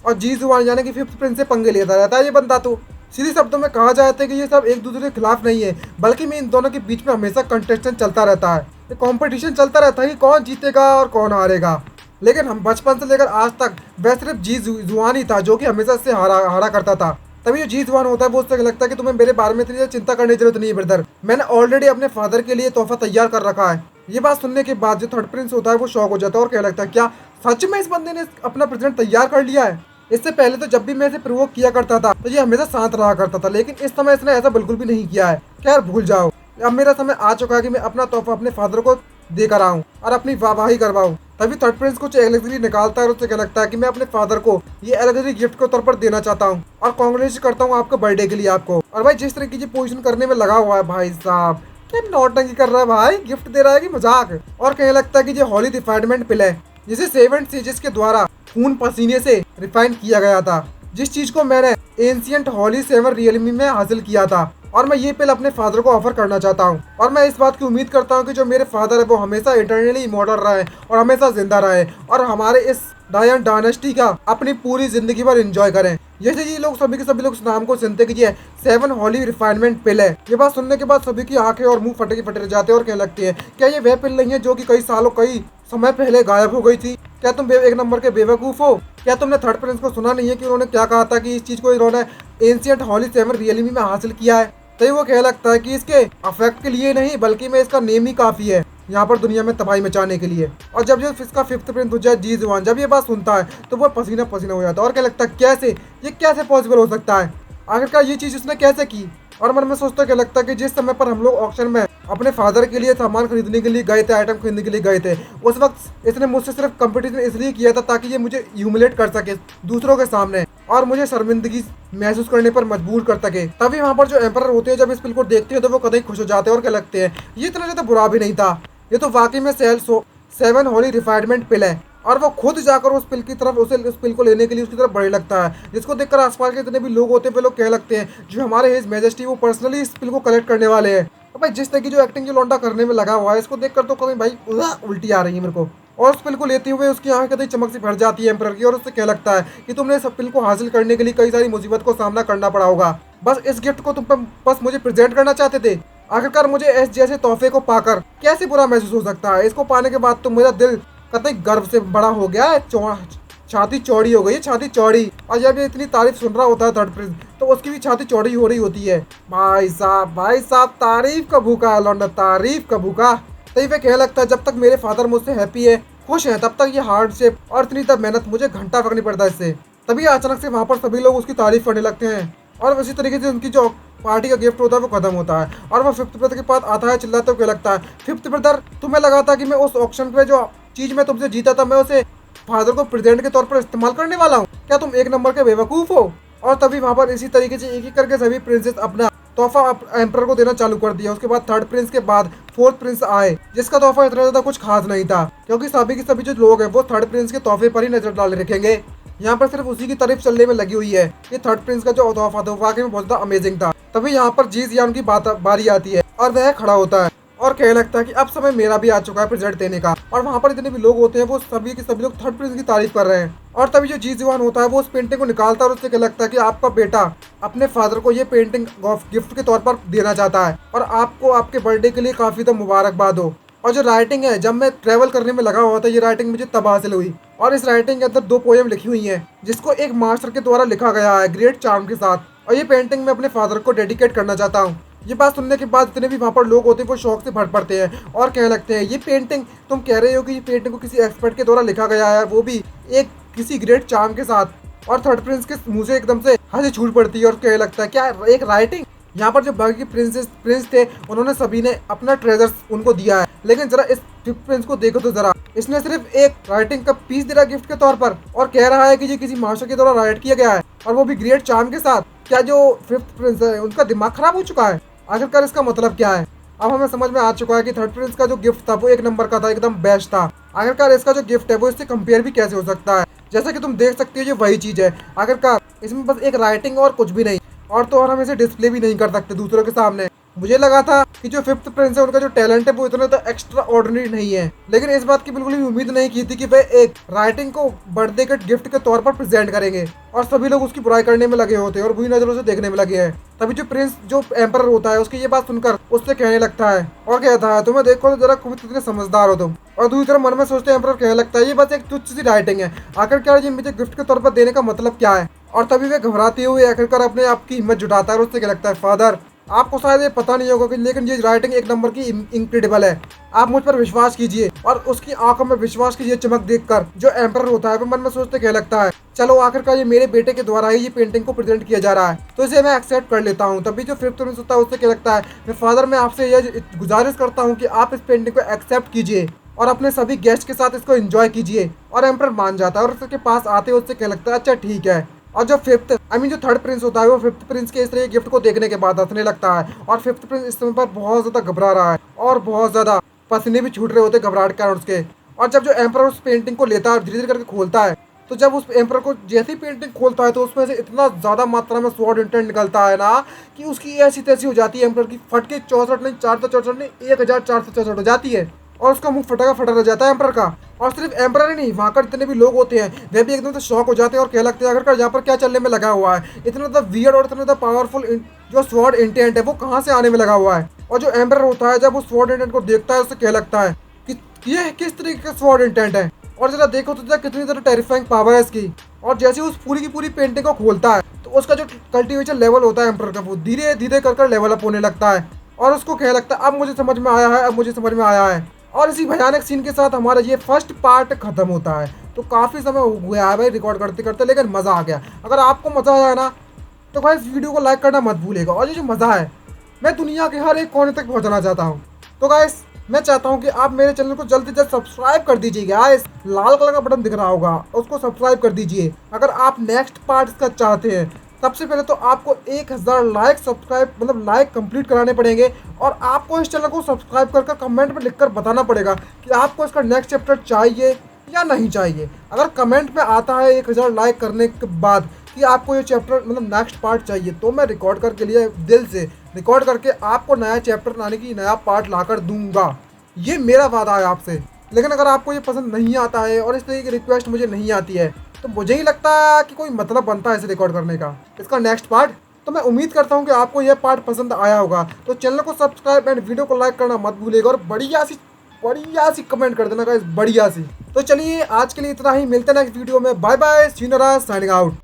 और जी जुआन यानी कि फिफ्थ प्रिंस से पंगे लेता रहता है ये बंदा। तो सीधे शब्दों में कहा जाता है कि ये सब एक दूसरे के खिलाफ नहीं है, बल्कि में इन दोनों के बीच में हमेशा कंटेस्टेंट चलता रहता है। ये कंपटीशन चलता रहता है कि कौन जीतेगा और कौन हारेगा। लेकिन हम बचपन से लेकर आज तक वह सिर्फ जी जुआन ही था जो कि हमेशा से हारा करता था। तभी जो जी जुआन होता है वो उससे लगता है कि तुम्हें मेरे बारे में इतनी चिंता करने की जरूरत नहीं है ब्रदर, मैंने ऑलरेडी अपने फादर के लिए तोहफा तैयार कर रखा है। ये बात सुनने के बाद जो थर्ड प्रिंस होता है वो शॉक हो जाता है और कहने लगता है क्या सच में इस बंदे ने अपना प्रेजेंट तैयार कर लिया है। इससे पहले तो जब भी मैं इसे प्रोवोक किया करता था तो ये हमेशा शांत रहा करता था, लेकिन इस समय इसने ऐसा बिल्कुल भी नहीं किया है। खैर भूल जाओ, अब मेरा समय आ चुका है कि मैं अपना तोहफा अपने फादर को देकर आऊं और अपनी वाहवाही करवाऊं। तभी थर्ड प्रिंस कुछ एलेक्सरी निकालता है और उससे क्या लगता है कि मैं अपने फादर को ये एलेक्सरी गिफ्ट के तौर पर देना चाहता हूँ और कांग्रेचुलेट करता हूँ आपके बर्थडे के लिए आपको। और भाई जिस तरीके की पोजीशन करने में लगा हुआ है भाई साहब, क्या नौटंकी कर रहा है भाई, गिफ्ट दे रहा है कि मजाक। और कहने लगता है कि ये हॉली रिफाइनमेंट पिल है जिसे 7 सेजेस के द्वारा खून पसीने से रिफाइन किया गया था, जिस चीज को मैंने एंशिएंट हॉली 7 रियलमी में हासिल किया था। और मैं ये पिल अपने फादर को ऑफर करना चाहता हूँ और मैं इस बात की उम्मीद करता हूँ कि जो मेरे फादर है वो हमेशा इटर्नली इमॉर्टल रहे और हमेशा जिंदा रहे और हमारे इस डायन डायनेस्टी का अपनी पूरी जिंदगी भर एंजॉय करें। जैसे ये लोग सभी के सभी लोग इस नाम को सुनते कि ये 7 हॉली रिफाइनमेंट पिल है। ये बात सुनने के बाद सभी की आंखें और मुंह फटे फटे रह जाते हैं और कहने लगती है क्या ये वह पिल नहीं है जो कि कई समय पहले गायब हो गई थी। क्या तुम एक नंबर के बेवकूफ हो? क्या तुमने थर्ड प्रिंस को सुना नहीं है कि उन्होंने क्या कहा था कि इस चीज को इन्होंने एंशिएंट हॉली 7 रियलमी में हासिल किया है। तो वो कह लगता है कि इसके अफेक्ट के लिए नहीं बल्कि मैं इसका नेम ही काफी है यहाँ पर दुनिया में तबाही मचाने के लिए। और जब जो इसका फिफ्थ प्रिंस हो जाए जी जुआन जब ये बात सुनता है तो वो पसीना पसीना हो जाता है और क्या लगता है कैसे ये कैसे पॉसिबल हो सकता है, आखिरकार ये चीज उसने कैसे की। और मन में सोचता क्या लगता है कि जिस समय पर हम लोग ऑक्शन में अपने फादर के लिए सामान खरीदने के लिए गए थे, आइटम खरीदने के लिए गए थे, उस वक्त इसने मुझसे सिर्फ कंपटीशन इसलिए किया था ताकि ये मुझे ह्यूमिलेट कर सके दूसरों के सामने और मुझे शर्मिंदगी महसूस करने पर मजबूर कर सके। तभी वहाँ पर जो एम्परर होते हैं जब इस पिल को देखते हैं तो वो कतई खुश हो जाते हैं और क्या लगते हैं ये इतना ज्यादा बुरा भी नहीं था, ये तो वाकई में 7 हॉली रिफाइनमेंट पिल है। और वो खुद जाकर उस पिल की तरफ उस पिल को लेने के लिए उसकी तरफ बढ़ने लगता है, जिसको देखकर आसपास के जितने भी लोग होते हैं वे लोग कहने लगते हैं जो हमारे हिज मैजेस्टी वो पर्सनली इस पिल को कलेक्ट करने वाले हैं। तो भाई जिस तरह की जो एक्टिंग जो लौंडा करने में लगा हुआ है इसको देखकर तो कभी भाई उल्टी आ रही है मेरे को। और उस पिल को लेते हुए उसकी आंखें कतई चमक से भर जाती है एम्परर की और उससे क्या लगता है कि तुमने इस पिल को हासिल करने के लिए कई सारी मुसीबत को सामना करना पड़ा होगा, बस इस गिफ्ट को तुम बस मुझे प्रेजेंट करना चाहते थे। आखिरकार मुझे इस जैसे तोहफे को पाकर कैसे बुरा महसूस हो सकता है। इसको पाने के बाद तो मेरा दिल कतई गर्व से बड़ा हो गया है, छाती चौड़ी हो गई है, छाती चौड़ी। और जब ये इतनी तारीफ सुन रहा होता है थर्ड प्रिंस तो उसकी भी छाती चौड़ी हो रही होती है। भाई साहब तारीफ का भूखा है लौंडा, तारीफ का भूखा। तभी वे कहने लगता है जब तक मेरे फादर मुझसे हैप्पी है, खुश है, तब तक ये हार्डशिप और इतनी तब मेहनत मुझे घंटा फर्क नहीं पड़ता इससे। तभी अचानक से वहाँ पर सभी लोग उसकी तारीफ करने लगते हैं और उसी तरीके से उनकी जो पार्टी का गिफ्ट होता है वो खत्म होता है और वो फिफ्थ ब्रदर के पास आता है चिल्लाते हुए लगता है फिफ्थ ब्रदर तुम्हें लगा था कि मैं उस ऑक्शन पे जो चीज मैं तुमसे जीता था मैं उसे फादर को प्रेजेंट के तौर पर इस्तेमाल करने वाला हूँ, क्या तुम एक नंबर के बेवकूफ हो। और तभी वहाँ पर इसी तरीके से एक एक करके सभी प्रिंसेस अपना तोहफा एम्परर को देना चालू कर दिया। उसके बाद थर्ड प्रिंस के बाद फोर्थ प्रिंस आए जिसका तोहफा इतना ज्यादा कुछ खास नहीं था क्योंकि सभी के सभी जो लोग हैं वो थर्ड प्रिंस के तोहफे पर ही नजर डाले रखेंगे। यहाँ पर सिर्फ उसी की तारीफ चलने में लगी हुई है कि थर्ड प्रिंस का जो तोहफा था वाकई में बहुत ज्यादा अमेजिंग था। तभी यहाँ पर जी जियान की बारी आती है और वह खड़ा होता है और कहने लगता है कि अब समय मेरा भी आ चुका है प्रेजेंट देने का। और वहाँ पर जितने भी लोग होते हैं वो सभी के सभी लोग थर्ड प्रिंस की तारीफ कर रहे हैं। और तभी जो जी जुआन होता है वो उस पेंटिंग को निकालता है और उससे क्या लगता है कि आपका बेटा अपने फादर को ये पेंटिंग गिफ्ट के तौर पर देना चाहता है और आपको आपके बर्थडे के लिए काफी तो मुबारकबाद हो। और जो राइटिंग है जब मैं ट्रेवल करने में लगा हुआ था ये राइटिंग मुझे तब हासिल हुई और इस राइटिंग के अंदर 2 पोएम लिखी हुई हैं जिसको एक मास्टर के द्वारा लिखा गया है ग्रेट चार्म के साथ और ये पेंटिंग मैं अपने फादर को डेडिकेट करना चाहता हूँ। ये बात सुनने के बाद जितने भी वहाँ पर लोग होते हैं वो शौक से भर पड़ते हैं और कहने लगते हैं ये पेंटिंग तुम कह रहे हो कि ये पेंटिंग को किसी एक्सपर्ट के द्वारा लिखा गया है वो भी एक किसी ग्रेट चार्म के साथ। और थर्ड प्रिंस के मुंह से एकदम से हंसी छूट पड़ती है और कहने लगता है क्या एक राइटिंग। यहाँ पर जो बाकी प्रिंस थे उन्होंने सभी ने अपना ट्रेजर्स उनको दिया है लेकिन जरा इस फिफ्थ प्रिंस को देखो तो जरा इसने सिर्फ एक राइटिंग का पीस दे रहा है गिफ्ट के तौर पर और कह रहा है कि ये किसी मास्टर के द्वारा राइट किया गया है और वो भी ग्रेट चार्म के साथ। क्या जो फिफ्थ प्रिंस है उनका दिमाग खराब हो चुका है? आखिरकार इसका मतलब क्या है? अब हमें समझ में आ चुका है कि थर्ड प्रिंस का जो गिफ्ट था वो एक नंबर का था, एकदम बेस्ट था। आखिरकार इसका जो गिफ्ट है वो इससे कंपेयर भी कैसे हो सकता है? जैसा कि तुम देख सकते हो ये वही चीज है। आखिरकार इसमें बस एक राइटिंग और कुछ भी नहीं, और हम इसे डिस्प्ले भी नहीं कर सकते दूसरों के सामने। मुझे लगा था कि जो फिफ्थ प्रिंस है उनका जो टैलेंट है वो इतना तो एक्स्ट्रा ऑर्डिनरी नहीं है, लेकिन इस बात की बिल्कुल भी उम्मीद नहीं की थी कि वे एक राइटिंग को बर्थडे के गिफ्ट के तौर पर प्रेजेंट करेंगे और सभी लोग उसकी बुराई करने में लगे होते हैं और बुरी नजरों से देखने में लगे हैं। तभी जो प्रिंस जो एम्पर होता है उसकी ये बात सुनकर उससे कहने लगता है और कहता है, तुम्हें देखो तो जरा खुद कितने समझदार हो तुम। और दूसरी तरफ मन में सोचते एम्पर कहने लगता है, ये बस एक तुच्छ सी राइटिंग है, आखिरकार ये मुझे गिफ्ट के तौर पर देने का मतलब क्या है? और तभी वे घबराते हुए आखिरकार अपने आप की हिम्मत जुटाता है और उससे क्या लगता है, फादर आपको शायद ये पता नहीं होगा कि लेकिन ये राइटिंग एक नंबर की इनक्रेडिबल है, आप मुझ पर विश्वास कीजिए। और उसकी आंखों में विश्वास की ये चमक देखकर जो एम्पर होता है वो मन में सोचते क्या लगता है, चलो आखिरकार ये मेरे बेटे के द्वारा ही ये पेंटिंग को प्रेजेंट किया जा रहा है तो इसे मैं एक्सेप्ट कर लेता हूँ। तभी जो फिफ्थ प्रिंस होता है उससे क्या लगता है, मैं फादर मैं आपसे ये गुजारिश करता हूँ कि आप इस पेंटिंग को एक्सेप्ट कीजिए और अपने सभी गेस्ट के साथ इसको एंजॉय कीजिए। और एम्पर मान जाता है और उसके पास आते उससे क्या लगता है, अच्छा ठीक है। और जो जो थर्ड प्रिंस होता है वो फिफ्थ प्रिंस के इस तरह गिफ्ट को देखने के बाद हंसने लगता है और फिफ्थ प्रिंस इस समय पर बहुत ज्यादा घबरा रहा है और बहुत ज्यादा पसीने भी छूट रहे होते घबराहट के कारण उसके। और जब जो एम्पर उस पेंटिंग को लेता है और धीरे धीरे करके खोलता है तो जब उस एम्पर को जैसे ही पेंटिंग खोलता है तो उसमें से इतना ज्यादा मात्रा में स्वॉर्ड इंटेंट निकलता है ना कि उसकी ऐसी तैसी हो जाती है, एम्पर की फट के 64 नहीं 464 नहीं 1464 हो जाती है और उसका मुंह फटा का फटा रह जाता है एम्पर का। और सिर्फ एम्पर ही नहीं, वहाँ पर जितने भी लोग होते हैं वे भी एकदम से शॉक हो जाते हैं और कह लगते हैं आखिरकार यहाँ पर क्या चलने में लगा हुआ है, इतना ज़्यादा वियर्ड और इतना ज़्यादा पावरफुल जो स्वॉर्ड इंटेंट है वो कहाँ से आने में लगा हुआ है। और जो एम्पर होता है जब उस स्वॉर्ड इंटेंट को देखता है उससे कह लगता है कि ये किस तरीके का स्वॉर्ड इंटेंट है और जरा देखो तो जरा कितनी ज़्यादा टेरिफाइंग पावर है इसकी। और जैसे उस पूरी की पूरी पेंटिंग को खोलता है तो उसका जो कल्टीवेशन लेवल होता है एम्पर का वो धीरे धीरे कर लेवल अप होने लगता है और उसको कह लगता है अब मुझे समझ में आया है, अब मुझे समझ में आया है। और इसी भयानक सीन के साथ हमारा ये फर्स्ट पार्ट खत्म होता है। तो काफ़ी समय हो गया है भाई रिकॉर्ड करते करते, लेकिन मज़ा आ गया। अगर आपको मज़ा आया ना तो भाई इस वीडियो को लाइक करना मत भूलिएगा और ये जो मज़ा है मैं दुनिया के हर एक कोने तक पहुंचाना चाहता हूं। तो गाइस मैं चाहता हूं कि आप मेरे चैनल को जल्द से जल्द सब्सक्राइब कर दीजिएगा। इस लाल कलर का बटन दिख रहा होगा उसको सब्सक्राइब कर दीजिए अगर आप नेक्स्ट पार्ट इसका चाहते हैं। सबसे पहले तो आपको 1000 लाइक सब्सक्राइब मतलब लाइक कंप्लीट कराने पड़ेंगे और आपको इस चैनल को सब्सक्राइब करके कमेंट में लिखकर बताना पड़ेगा कि आपको इसका नेक्स्ट चैप्टर चाहिए या नहीं चाहिए। अगर कमेंट में आता है 1000 लाइक करने के बाद कि आपको ये चैप्टर मतलब नेक्स्ट पार्ट चाहिए तो मैं रिकॉर्ड करके लिए दिल से रिकॉर्ड करके आपको नया चैप्टर लाने की नया पार्ट लाकर दूंगा, ये मेरा वादा है आपसे। लेकिन अगर आपको ये पसंद नहीं आता है और इस तरह की रिक्वेस्ट मुझे नहीं आती है तो मुझे ही लगता है कि कोई मतलब बनता है इसे रिकॉर्ड करने का इसका नेक्स्ट पार्ट। तो मैं उम्मीद करता हूँ कि आपको यह पार्ट पसंद आया होगा। तो चैनल को सब्सक्राइब एंड वीडियो को लाइक करना मत भूलिएगा और बढ़िया सी कमेंट कर देना गाइस, बढ़िया सी। तो चलिए आज के लिए इतना ही, मिलते हैं नेक्स्ट वीडियो में। Bye bye, signing out.